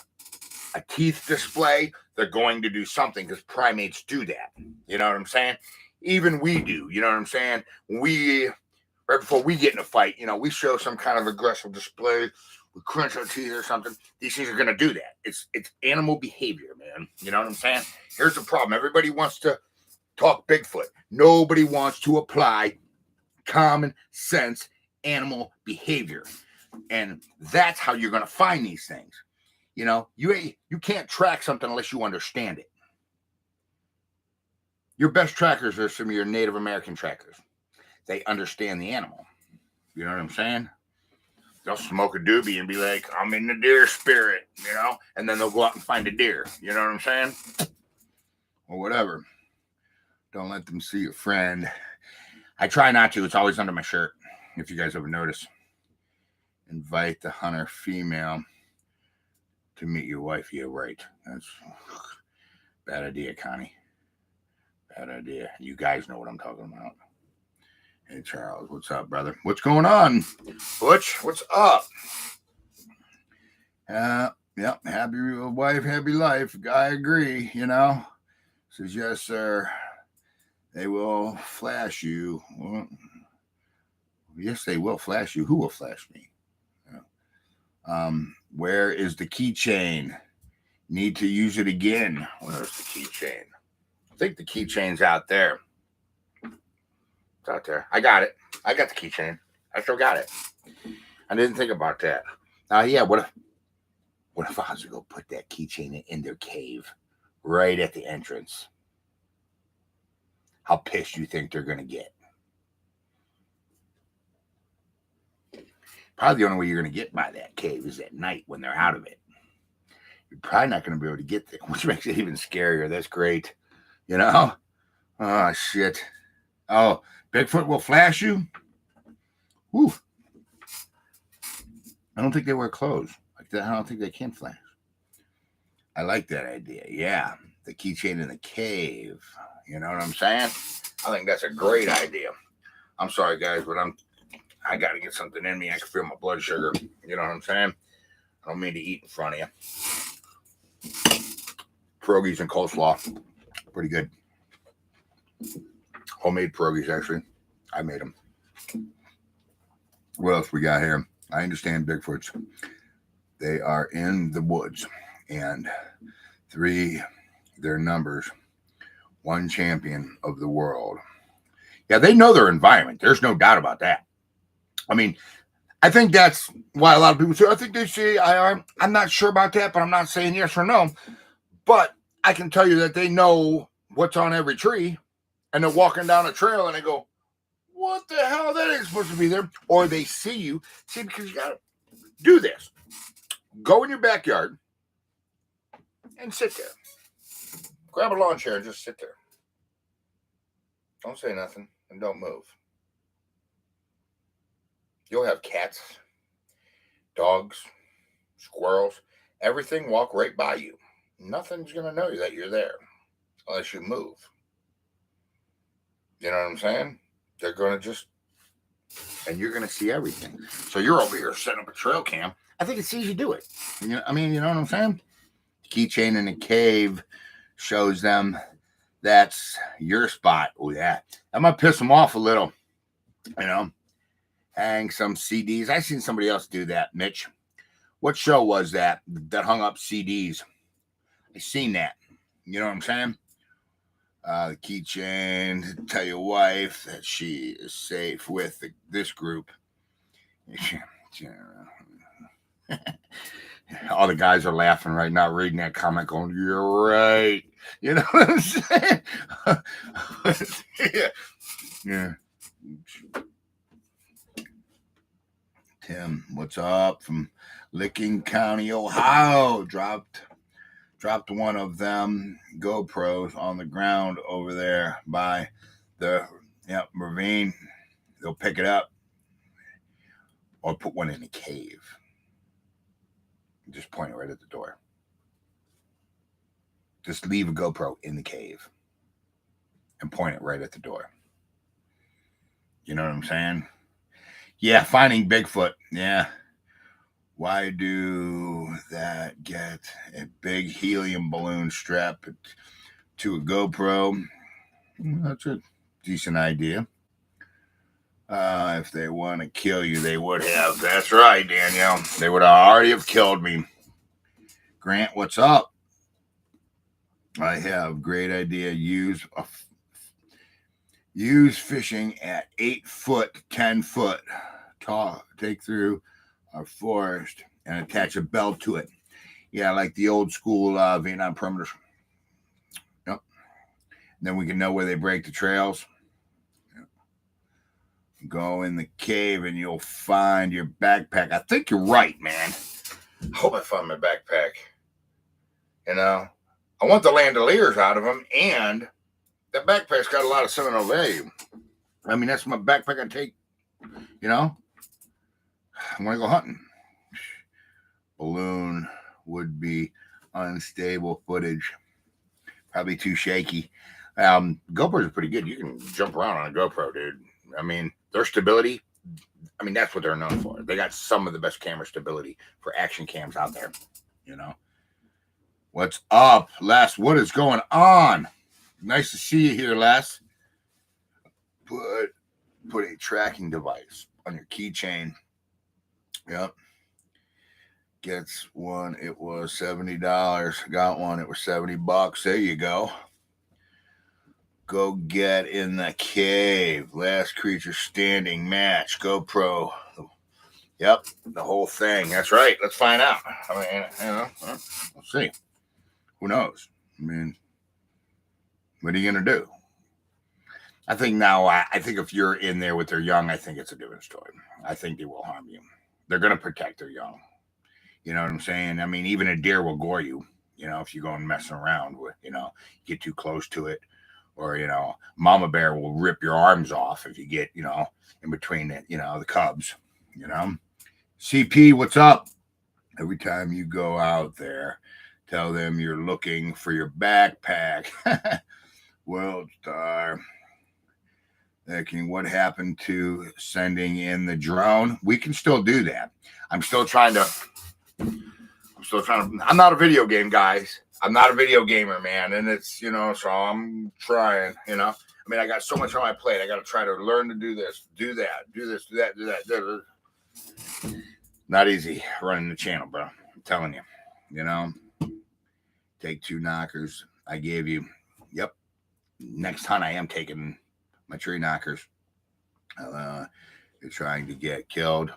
teeth display. They're going to do something, because primates do that. You know what I'm saying? Even we do. You know what I'm saying? Right before we get in a fight, we show some kind of aggressive display. We crunch our teeth or something. These things are going to do that. It's animal behavior, man. You know what I'm saying? Here's the problem. Everybody wants to talk Bigfoot. Nobody wants to apply common sense animal behavior. And that's how you're going to find these things. You can't track something unless you understand it. Your best trackers are some of your Native American trackers. They understand the animal. You know what I'm saying? They'll smoke a doobie and be like, I'm in the deer spirit, and then they'll go out and find a deer. You know what I'm saying? Or whatever. Don't let them see your friend. I try not to. It's always under my shirt, if you guys ever notice. Invite the hunter female to meet your wife. Yeah, right. That's bad idea, Connie. Bad idea. You guys know what I'm talking about. Hey, Charles, what's up, brother? What's going on? Butch, what's up? Yep, happy wife, happy life. I agree, Says, yes, sir. They will flash you. Well, yes, they will flash you. Who will flash me? Where is the keychain? Need to use it again. Where's the keychain? I think the keychain's out there. It's out there. I got it. I got the keychain. I still got it. I didn't think about that. Yeah, what if I was to go put that keychain in their cave right at the entrance? How pissed you think they're going to get? Probably the only way you're going to get by that cave is at night when they're out of it. You're probably not going to be able to get there, which makes it even scarier. That's great. Oh, shit. Oh, Bigfoot will flash you? Whew. I don't think they wear clothes like that. I don't think they can flash. I like that idea. Yeah. The keychain in the cave. You know what I'm saying? I think that's a great idea. I'm sorry, guys, but I got to get something in me. I can feel my blood sugar. You know what I'm saying? I don't mean to eat in front of you. Pierogies and coleslaw. Pretty good. Homemade pierogies, actually. I made them. What else we got here? I understand Bigfoots. They are in the woods. And 3, their numbers. 1 champion of the world. Yeah, they know their environment. There's no doubt about that. I mean, I think that's why a lot of people say, I think they see IR. I'm not sure about that, but I'm not saying yes or no. But I can tell you that they know what's on every tree, and they're walking down a trail and they go, what the hell? That ain't supposed to be there. Or they see you. See, because you got to do this. Go in your backyard and sit there. Grab a lawn chair and just sit there. Don't say nothing and don't move. You'll have cats, dogs, squirrels, everything walk right by you. Nothing's going to know that you're there unless you move. You know what I'm saying? They're going to just, and you're going to see everything. So you're over here setting up a trail cam. I think it's easy to do it. You know, I mean, you know what I'm saying? Keychain in a cave shows them that's your spot. Oh, yeah. That might piss them off a little. You know, hang some CDs. I seen somebody else do that, Mitch. What show was that hung up CDs? I seen that. You know what I'm saying? The keychain, tell your wife that she is safe with this group. All the guys are laughing right now, reading that comment, going, you're right. You know what I'm saying? Yeah. Tim, what's up? From Licking County, Ohio. Dropped one of them GoPros on the ground over there by the ravine. They'll pick it up or put one in a cave. Just point it right at the door. Just leave a GoPro in the cave and point it right at the door. You know what I'm saying? Yeah, finding Bigfoot. Yeah. Why do that get a big helium balloon strapped to a GoPro? That's a decent idea. If they want to kill you, they would have. That's right, Danielle. They would already have killed me. Grant, what's up? I have great idea. Use fishing at 8 foot, 10 foot tall. Take through a forest and attach a belt to it. Yeah, like the old school Vietnam perimeters. Yep. And then we can know where they break the trails. Yep. Go in the cave and you'll find your backpack. I think you're right, man. I hope I find my backpack. You know, I want the landoliers out of them, and that backpack's got a lot of sentimental value. I mean, that's my backpack I take, you know, when I go hunting. Balloon would be unstable footage. Probably too shaky. GoPros are pretty good. You can jump around on a GoPro, dude. I mean, their stability, I mean, that's what they're known for. They got some of the best camera stability for action cams out there, you know. What's up, Les? What is going on? Nice to see you here, Les. Put a tracking device on your keychain. Yep. Gets one. It was $70. Got one. It was $70. There you go. Go get in the cave. Last creature standing match. GoPro. Yep. The whole thing. That's right. Let's find out. I mean, you know, we'll see. Who knows? I mean, what are you going to do? I think now, I think if you're in there with their young, I think it's a different story. I think they will harm you. They're going to protect their young. You know what I'm saying? I mean, even a deer will gore you, you know, if you go and messing around with, you know, get too close to it. Or, you know, mama bear will rip your arms off if you get, you know, in between it, you know, the cubs, you know. CP, what's up? Every time you go out there, Tell them you're looking for your backpack. World Star. Thinking, what happened to sending in the drone? We can still do that. I'm not a video game, guys. I'm not a video gamer, man. And it's, so I'm trying, I mean, I got so much on my plate. I got to try to learn to do this, do that, do this, do that, do that. Do that. Not easy running the channel, bro. I'm telling you, take 2 knockers. I gave you, yep. Next hunt, I am taking my tree knockers. You're trying to get killed.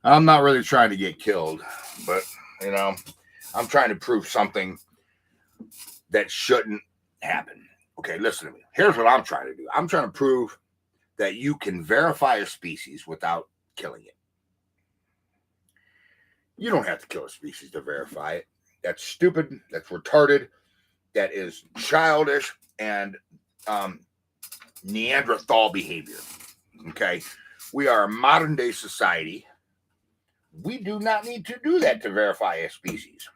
I'm not really trying to get killed, but, I'm trying to prove something that shouldn't happen. Okay, listen to me. Here's what I'm trying to do. I'm trying to prove that you can verify a species without killing it. You don't have to kill a species to verify it. That's stupid. That's retarded. That is childish and Neanderthal behavior. Okay? We are a modern day society. We do not need to do that to verify a species.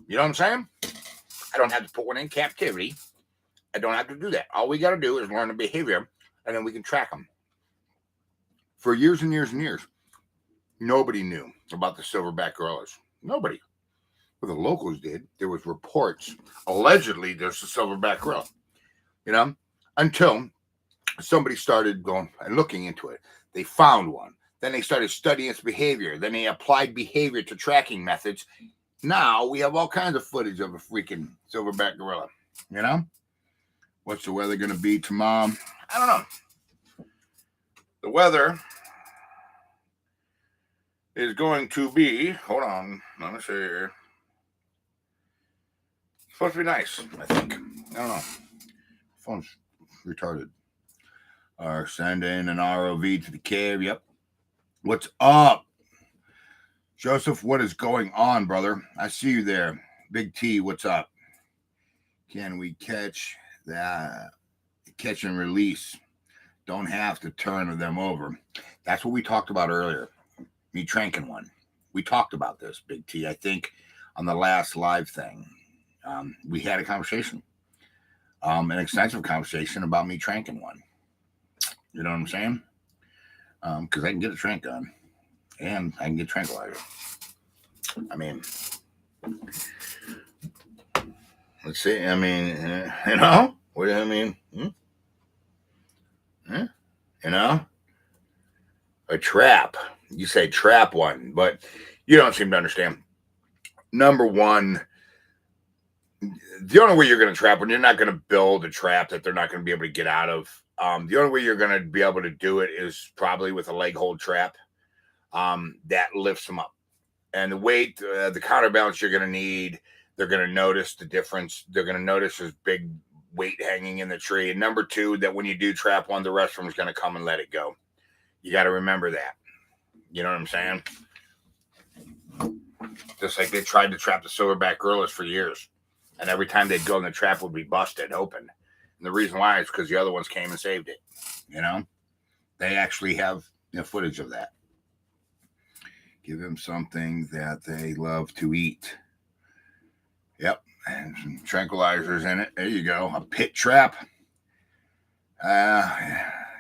You know what I'm saying? I don't have to put one in captivity. I don't have to do that. All we got to do is learn the behavior, and then we can track them. For years and years and years, nobody knew about the silverback gorillas. Nobody. Well, the locals did. There was reports. Allegedly, there's a silverback gorilla. Until somebody started going and looking into it. They found one. Then they started studying its behavior. Then they applied behavior to tracking methods. Now we have all kinds of footage of a freaking silverback gorilla. What's the weather going to be tomorrow? I don't know. The weather is going to be, hold on, let me see here. It's supposed to be nice, I think. I don't know. Phone's retarded. Or send in an ROV to the cave. Yep. What's up? Joseph, what is going on, brother? I see you there. Big T, what's up? Can we catch that? Catch and release. Don't have to turn them over. That's what we talked about earlier. Me tranking one. We talked about this, Big T. I think on the last live thing, we had a conversation, an extensive conversation about me tranking one. You know what I'm saying? Because I can get a trank gun. And I can get tranquilizer. I mean, let's see. I mean, what do I mean? A trap. You say trap one, but you don't seem to understand. Number one, the only way you're going to trap one, you're not going to build a trap that they're not going to be able to get out of. The only way you're going to be able to do it is probably with a leg hold trap. That lifts them up, and the weight, the counterbalance you're going to need, they're going to notice the difference. They're going to notice this big weight hanging in the tree. And number two, that when you do trap one, the rest of them is going to come and let it go. You got to remember that. You know what I'm saying? Just like they tried to trap the silverback gorillas for years, and every time they'd go in the trap would be busted open. And the reason why is because the other ones came and saved it. They actually have footage of that. Give them something that they love to eat. Yep. And some tranquilizers in it. There you go. A pit trap. Do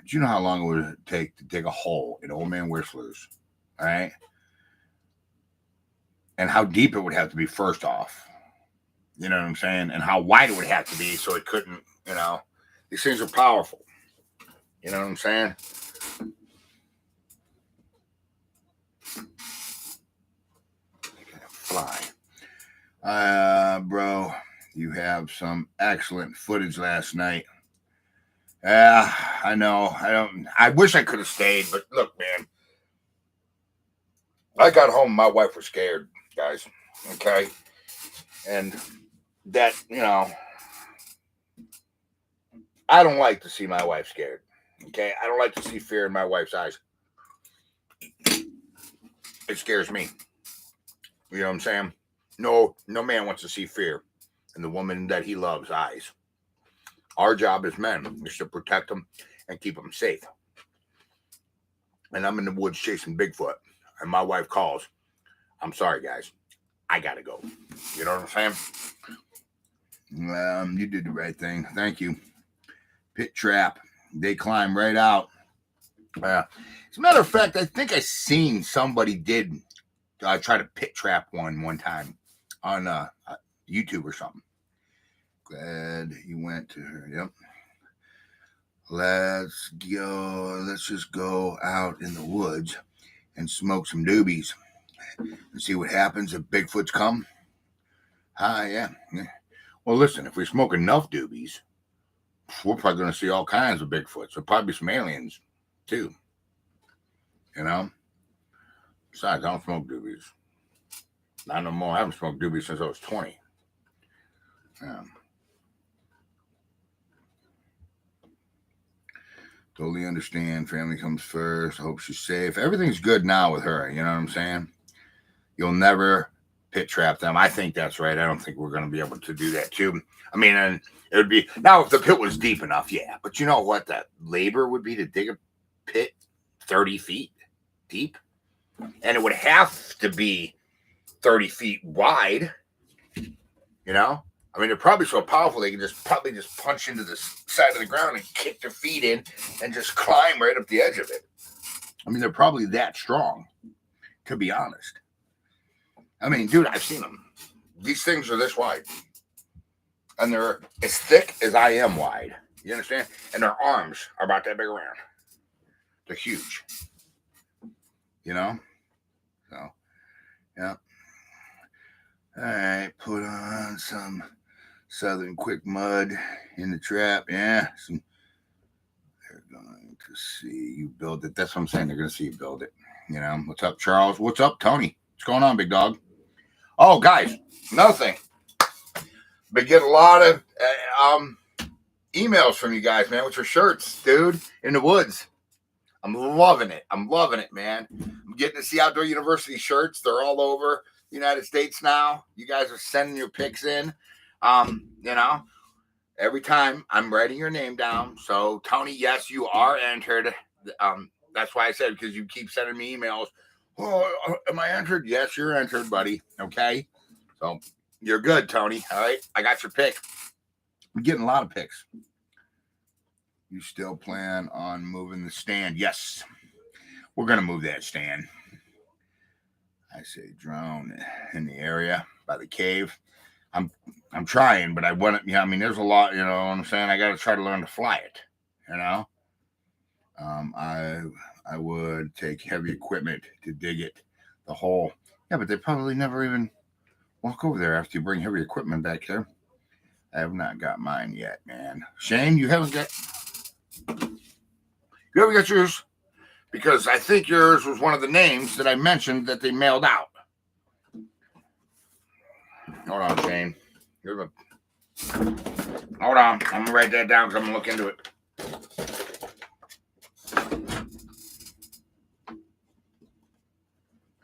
you know how long it would take to dig a hole in Old Man Whistler's? All right. And how deep it would have to be first off. You know what I'm saying? And how wide it would have to be so it couldn't, These things are powerful. You know what I'm saying? Fly. Bro, you have some excellent footage last night. I know. I wish I could have stayed, but look, man. I got home, my wife was scared, guys. Okay. And that, I don't like to see my wife scared. Okay. I don't like to see fear in my wife's eyes. It scares me. You know what I'm saying? No man wants to see fear in the woman that he loves' eyes. Our job as men is to protect them and keep them safe. And I'm in the woods chasing Bigfoot, and my wife calls. I'm sorry, guys. I gotta go. You know what I'm saying? You did the right thing. Thank you. Pit trap. They climb right out. As a matter of fact, I think I seen somebody did try to pit trap one time on YouTube or something. Glad you went to her. Yep. Let's go. Let's just go out in the woods and smoke some doobies and see what happens if Bigfoots come. Yeah. Well, listen, if we smoke enough doobies, we're probably going to see all kinds of Bigfoots. There'll probably be some aliens, too. You know? Besides, I don't smoke doobies. Not no more. I haven't smoked doobies since I was 20. Totally understand. Family comes first. I hope she's safe. Everything's good now with her. You know what I'm saying? You'll never pit trap them. I think that's right. I don't think we're going to be able to do that too. I mean, and it would be now if the pit was deep enough, yeah. But you know what? That labor would be to dig a pit 30 feet deep, and it would have to be 30 feet wide. You know? I mean, they're probably so powerful they can probably just punch into the side of the ground and kick their feet in and just climb right up the edge of it. I mean, they're probably that strong, to be honest. I mean, dude, I've seen them. These things are this wide. And they're as thick as I am wide. You understand? And their arms are about that big around. They're huge. You know? So, yeah. All right, put on some Southern Quick Mud in the trap. Yeah, they're going to see you build it. That's what I'm saying. They're going to see you build it. You know, what's up, Charles? What's up, Tony? What's going on, big dog? Oh, guys, another thing. Been getting a lot of emails from you guys, man, with your shirts, dude, in the woods. I'm loving it. I'm loving it, man. I'm getting to see Outdoor University shirts. They're all over the United States now. You guys are sending your pics in. You know, every time I'm writing your name down. So, Tony, yes, you are entered. That's why I said, because you keep sending me emails. Oh, am I entered? Yes, you're entered, buddy. Okay. So, you're good, Tony. All right. I got your pick. I'm getting a lot of picks. You still plan on moving the stand? Yes. We're going to move that stand. I say drone in the area by the cave. I'm trying, but I want to, I mean, there's a lot, you know what I'm saying? I got to try to learn to fly it, you know? I would take heavy equipment to dig it, the hole. Yeah, but they probably never even walk over there after you bring heavy equipment back there. I have not got mine yet, man. Shane, you haven't got yours? Because I think yours was one of the names that I mentioned that they mailed out. Hold on, Shane. Hold on. I'm going to write that down because I'm going to look into it.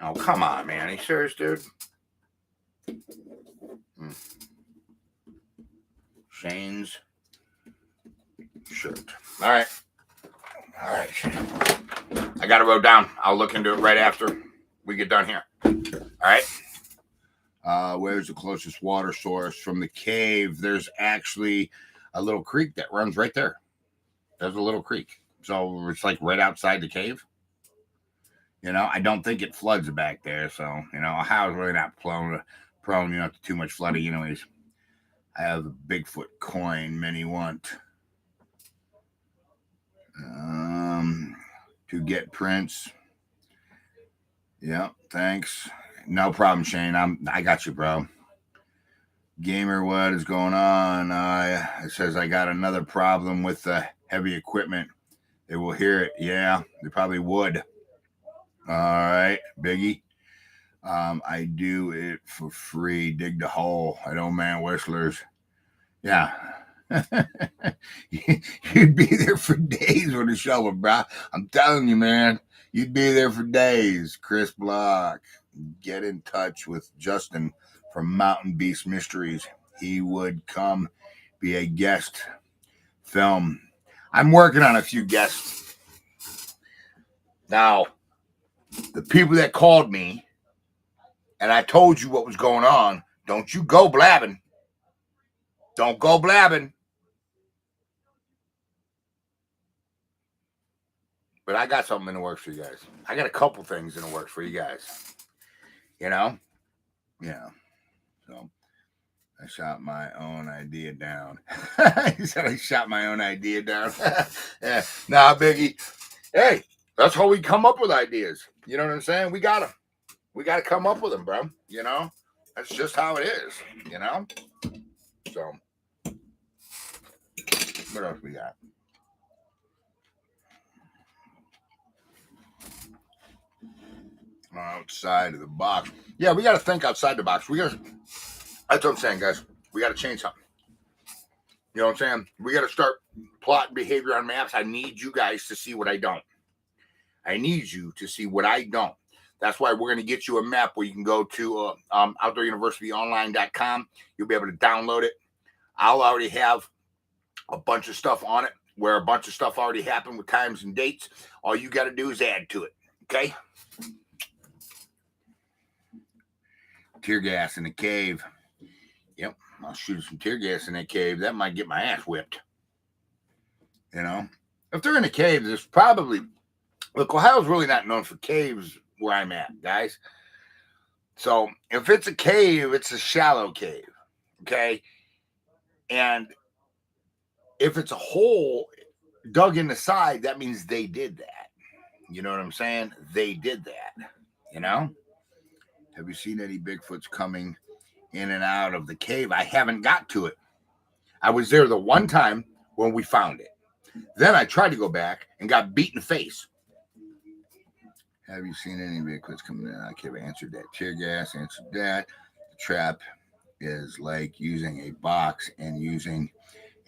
Oh, come on, man. Are you serious, dude? Shane's shirt. All right. I got it wrote down. I'll look into it right after we get done here. All right. Where's the closest water source from the cave? There's actually a little creek that runs right there. There's a little creek. So it's like right outside the cave. You know, I don't think it floods back there. So, you know, Ohio's really not prone, you know, to too much flooding anyways. I have a Bigfoot coin many want. To get prints. Yep, thanks. No problem, Shane. I got you, bro. Gamer, what is going on? It says I got another problem with the heavy equipment. They will hear it. Yeah, they probably would. All right, Biggie. I do it for free. Dig the hole. I don't man whistlers. Yeah. You'd be there for days with a shovel, bro. I'm telling you, man. You'd be there for days. Chris Block. Get in touch with Justin from Mountain Beast Mysteries. He would come be a guest film. I'm working on a few guests. Now, the people that called me and I told you what was going on. Don't you go blabbing. Don't go blabbing. But I got something in the works for you guys. I got a couple things in the works for you guys. You know? Yeah. So I shot my own idea down. He said I shot my own idea down. Yeah. Nah, Biggie. Hey, that's how we come up with ideas. You know what I'm saying? We gotta come up with them, bro. You know? That's just how it is. You know? So what else we got? Outside of the box. Yeah, we got to think outside the box. That's what I'm saying, guys. We got to change something. You know what I'm saying? We got to start plotting behavior on maps. I need you guys to see what I don't. I need you to see what I don't. That's why we're going to get you a map where you can go to outdooruniversityonline.com. You'll be able to download it. I'll already have a bunch of stuff on it where a bunch of stuff already happened with times and dates. All you got to do is add to it. Okay? Tear gas in the cave. Yep, I'll shoot some tear gas in that cave. That might get my ass whipped. You know? If they're in a cave, there's probably... Look, Ohio's really not known for caves where I'm at, guys. So, if it's a cave, it's a shallow cave. Okay? And if it's a hole dug in the side, that means they did that. You know what I'm saying? They did that. You know? Have you seen any Bigfoots coming in and out of the cave? I haven't got to it. I was there the one time when we found it. Then I tried to go back and got beat in the face. Have you seen any Bigfoots coming in? I can't answer that. Tear gas, answered that. The trap is like using a box and using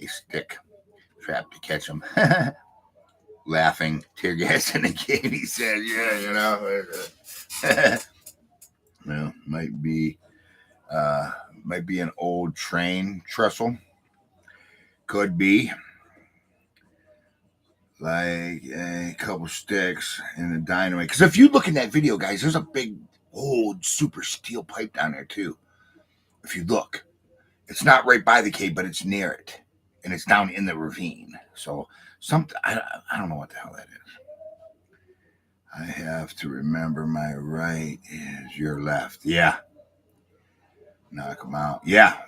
a stick trap to catch them. Laughing, tear gas in the cave. He said, "Yeah, you know, well, might be an old train trestle. Could be like a couple sticks and a dynamite. Because if you look in that video, guys, there's a big old super steel pipe down there too. If you look, it's not right by the cave, but it's near it, and it's down in the ravine. So something I don't know what the hell that is. I have to remember my right is your left. Yeah, knock them out. Yeah,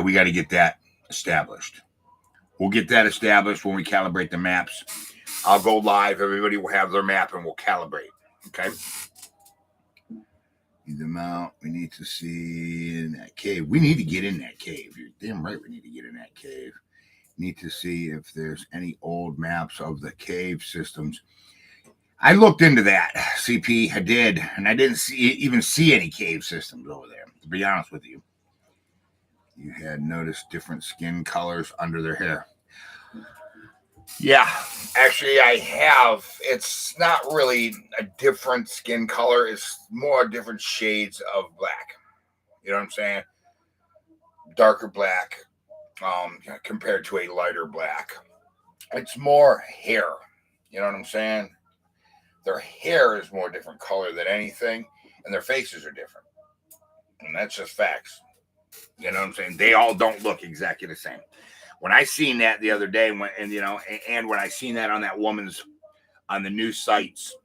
we got to get that established. We'll get that established when we calibrate the maps. I'll go live. Everybody will have their map and we'll calibrate. Okay. Need them out. We need to see in that cave. We need to get in that cave. You're damn right we need to get in that cave. Need to see if there's any old maps of the cave systems. I looked into that, CP. I did, and I didn't even see any cave systems over there, to be honest with you. You had noticed different skin colors under their hair. Yeah, actually, I have. It's not really a different skin color. It's more different shades of black. You know what I'm saying? Darker black compared to a lighter black. It's more hair. You know what I'm saying? Their hair is more different color than anything, and their faces are different. And that's just facts. You know what I'm saying? They all don't look exactly the same. When I seen that the other day, when I seen that on that woman's, on the news sites,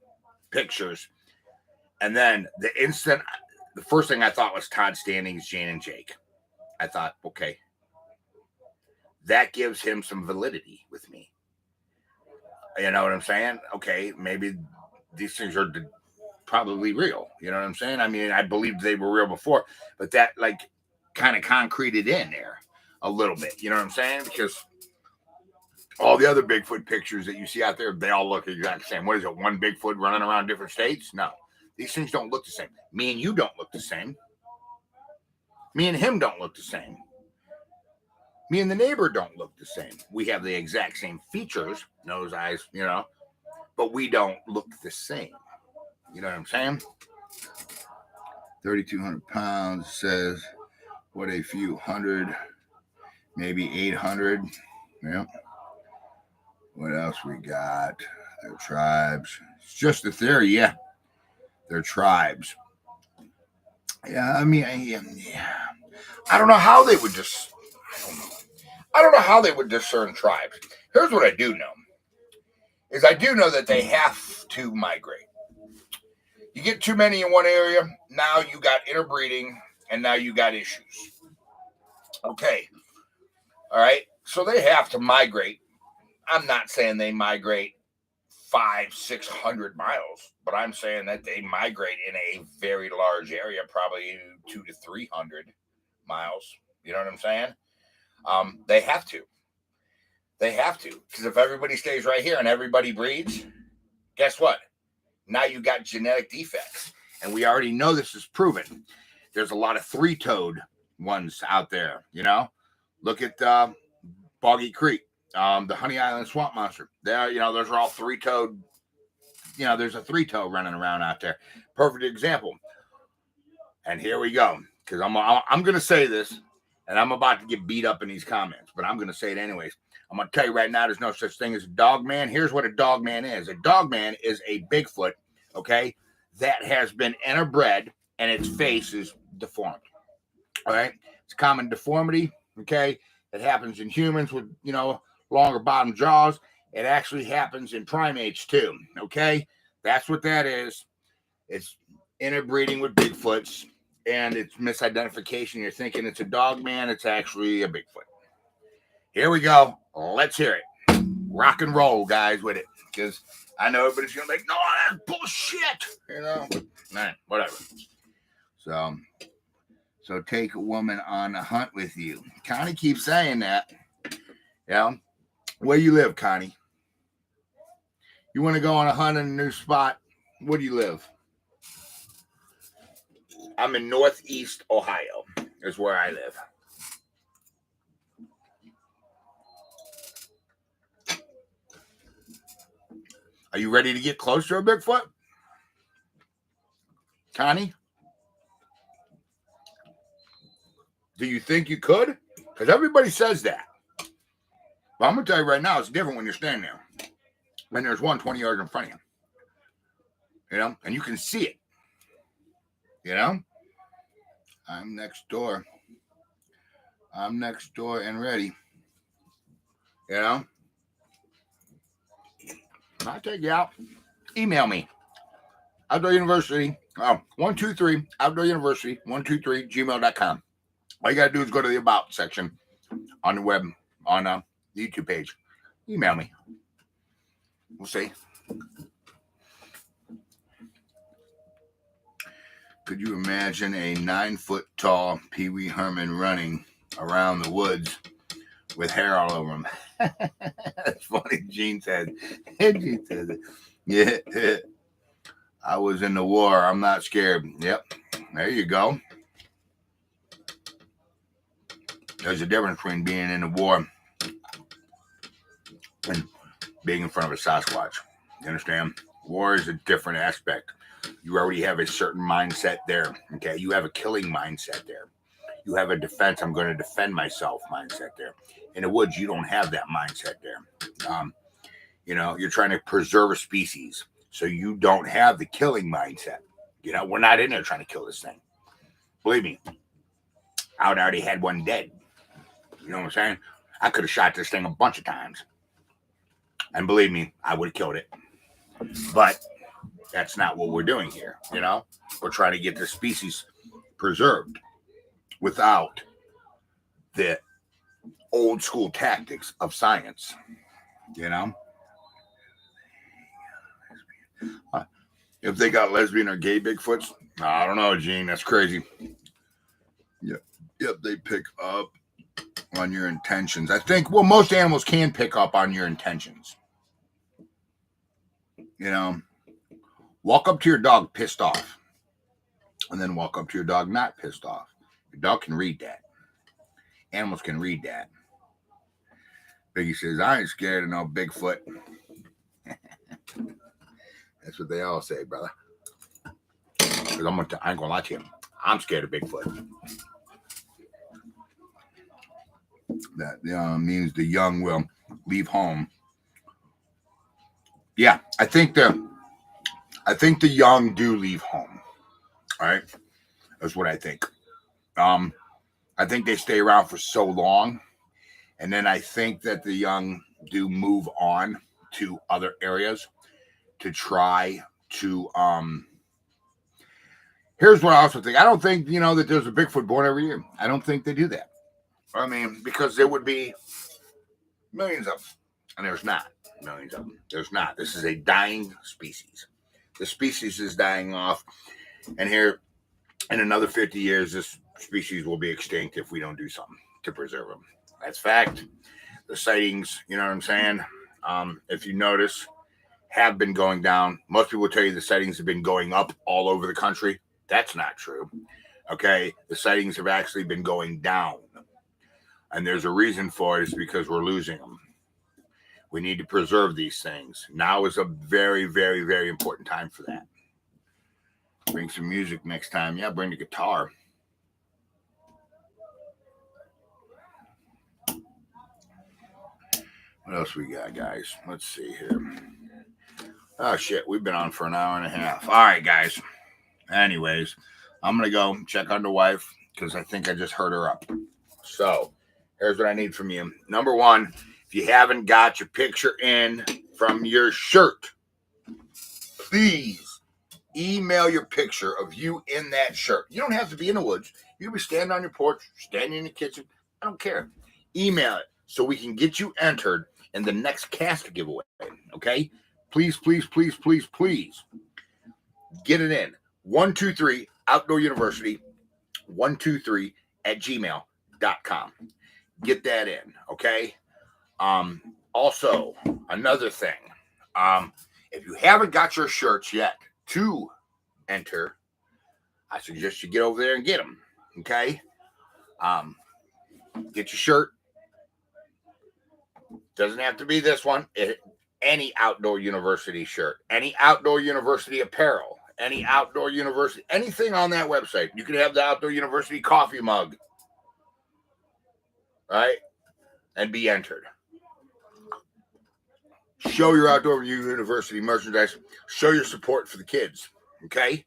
pictures, and then the first thing I thought was Todd Standings, Jane and Jake. I thought, okay, that gives him some validity with me. You know what I'm saying? Okay, maybe these things are probably real. You know what I'm saying? I mean, I believed they were real before, but that like kind of concreted in there a little bit. You know what I'm saying? Because all the other Bigfoot pictures that you see out there, they all look exactly the same. What is it? One Bigfoot running around different states? No. These things don't look the same. Me and you don't look the same. Me and him don't look the same. Me and the neighbor don't look the same. We have the exact same features, nose, eyes, but we don't look the same. You know what I'm saying? 3,200 pounds says, what a few hundred, maybe 800. Yep. What else we got? They're tribes. It's just a theory, yeah. They're tribes. Yeah, I mean, I don't know how they would just. I don't know how they would discern tribes. Here's what I do know: is I do know that they have to migrate. You get too many in one area, now you got interbreeding, and now you got issues. Okay, all right. So they have to migrate. I'm not saying they migrate 500-600 miles, but I'm saying that they migrate in a very large area, probably 200 to 300 miles. You know what I'm saying? They have to. They have to, because if everybody stays right here and everybody breeds, guess what? Now you got genetic defects, and we already know this is proven. There's a lot of three-toed ones out there. You know, look at Boggy Creek, the Honey Island Swamp Monster. There, those are all three-toed. There's a three-toe running around out there. Perfect example. And here we go, because I'm going to say this, and I'm about to get beat up in these comments, but I'm going to say it anyways. I'm going to tell you right now, there's no such thing as a dog man. Here's what a dog man is. A dog man is a Bigfoot, okay, that has been interbred, and its face is deformed. All right? It's a common deformity, okay? It happens in humans with, longer bottom jaws. It actually happens in primates too, okay? That's what that is. It's interbreeding with Bigfoots, and it's misidentification. You're thinking it's a dog man. It's actually a Bigfoot. Here we go. Let's hear it. Rock and roll, guys, with it. Because I know everybody's going to be like, no, that's bullshit. But, whatever. So take a woman on a hunt with you. Connie keeps saying that. Where you live, Connie? You want to go on a hunt in a new spot? Where do you live? I'm in Northeast Ohio, is where I live. Are you ready to get close to a Bigfoot? Connie? Do you think you could? Because everybody says that. But I'm going to tell you right now, it's different when you're standing there. When there's 120 yards in front of you. And you can see it. I'm next door. I'm next door and ready. I'll take you out. Email me. Outdoor University. 123 Outdoor University 123 gmail.com. All you got to do is go to the About section on the web, on the YouTube page. Email me. We'll see. Could you imagine a 9-foot tall Pee Wee Herman running around the woods with hair all over him? That's funny. Gene said. Gene says it. Yeah. I was in the war. I'm not scared. Yep. There you go. There's a difference between being in the war and being in front of a Sasquatch. You understand? War is a different aspect. You already have a certain mindset there. Okay. You have a killing mindset there. You have a defense. I'm going to defend myself mindset there. In the woods, you don't have that mindset there. You're trying to preserve a species. So you don't have the killing mindset. We're not in there trying to kill this thing. Believe me, I would already had one dead. You know what I'm saying? I could have shot this thing a bunch of times. And believe me, I would have killed it. But that's not what we're doing here. We're trying to get the species preserved without the old school tactics of science. If they got lesbian or gay Bigfoots, I don't know, Gene. That's crazy. Yep, they pick up on your intentions. I think, most animals can pick up on your intentions. Walk up to your dog pissed off, and then walk up to your dog not pissed off. Your dog can read that. Animals can read that. Biggie says, I ain't scared of no Bigfoot. That's what they all say, brother. Because I ain't going to lie to you. I'm scared of Bigfoot. That means the young will leave home. Yeah, I think the young do leave home. All right. That's what I think. I think they stay around for so long, and then I think that the young do move on to other areas to try to. Here's what I also think. I don't think that there's a Bigfoot born every year. I don't think they do that. I mean, because there would be millions of them, and there's not millions of them. There's not. This is a dying species. The species is dying off, and here in another 50 years, this species will be extinct if we don't do something to preserve them. That's fact. The sightings, you know what I'm saying? If you notice, have been going down. Most people will tell you the sightings have been going up all over the country. That's not true. Okay, the sightings have actually been going down. And there's a reason for it. It's because we're losing them. We need to preserve these things. Now is a very, very, very important time for that. Bring some music next time. Yeah, bring the guitar. What else we got, guys? Let's see here. Oh, shit. We've been on for an hour and a half. All right, guys. Anyways, I'm going to go check on the wife because I think I just heard her up. So here's what I need from you. Number one, if you haven't got your picture in from your shirt, please email your picture of you in that shirt. You don't have to be in the woods. You can be standing on your porch, standing in the kitchen. I don't care. Email it so we can get you entered in the next cast giveaway. Okay? Please, please, please, please, please get it in. 123 Outdoor University 123 at gmail.com. Get that in. Okay? Also, another thing. If you haven't got your shirts yet to enter, I suggest you get over there and get them. Okay? Get your shirt. Doesn't have to be this one. Any Outdoor University shirt, any Outdoor University apparel, any Outdoor University, anything on that website. You can have the Outdoor University coffee mug, right? And be entered. Show your Outdoor University merchandise. Show your support for the kids. Okay?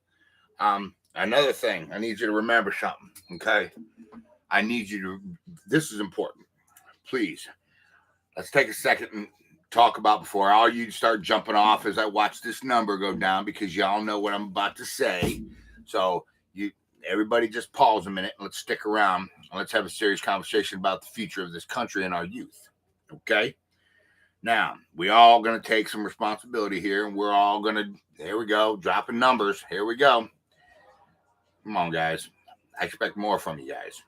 Another thing, I need you to remember something. Okay? I need you to, this is important. Please, let's take a second and talk about before all you start jumping off as I watch this number go down, because y'all know what I'm about to say. So everybody just pause a minute and let's stick around and let's have a serious conversation about the future of this country and our youth. Okay? Now, we all going to take some responsibility here, and we're all going to, there we go, dropping numbers. Here we go. Come on, guys. I expect more from you guys,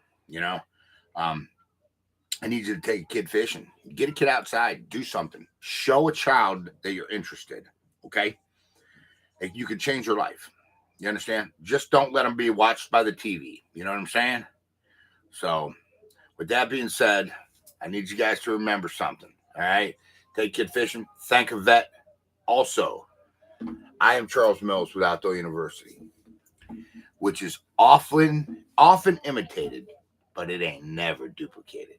I need you to take a kid fishing. Get a kid outside. Do something. Show a child that you're interested, okay? You can change your life. You understand? Just don't let them be watched by the TV. You know what I'm saying? So, with that being said, I need you guys to remember something, all right? Take kid fishing. Thank a vet. Also, I am Charles Mills with Outdoor University, which is often imitated, but it ain't never duplicated.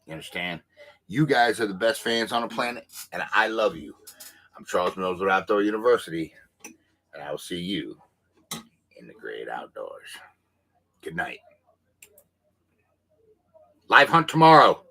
You understand? You guys are the best fans on the planet, and I love you. I'm Charles Mills with Outdoor University, and I will see you in the great outdoors. Good night. Live hunt tomorrow.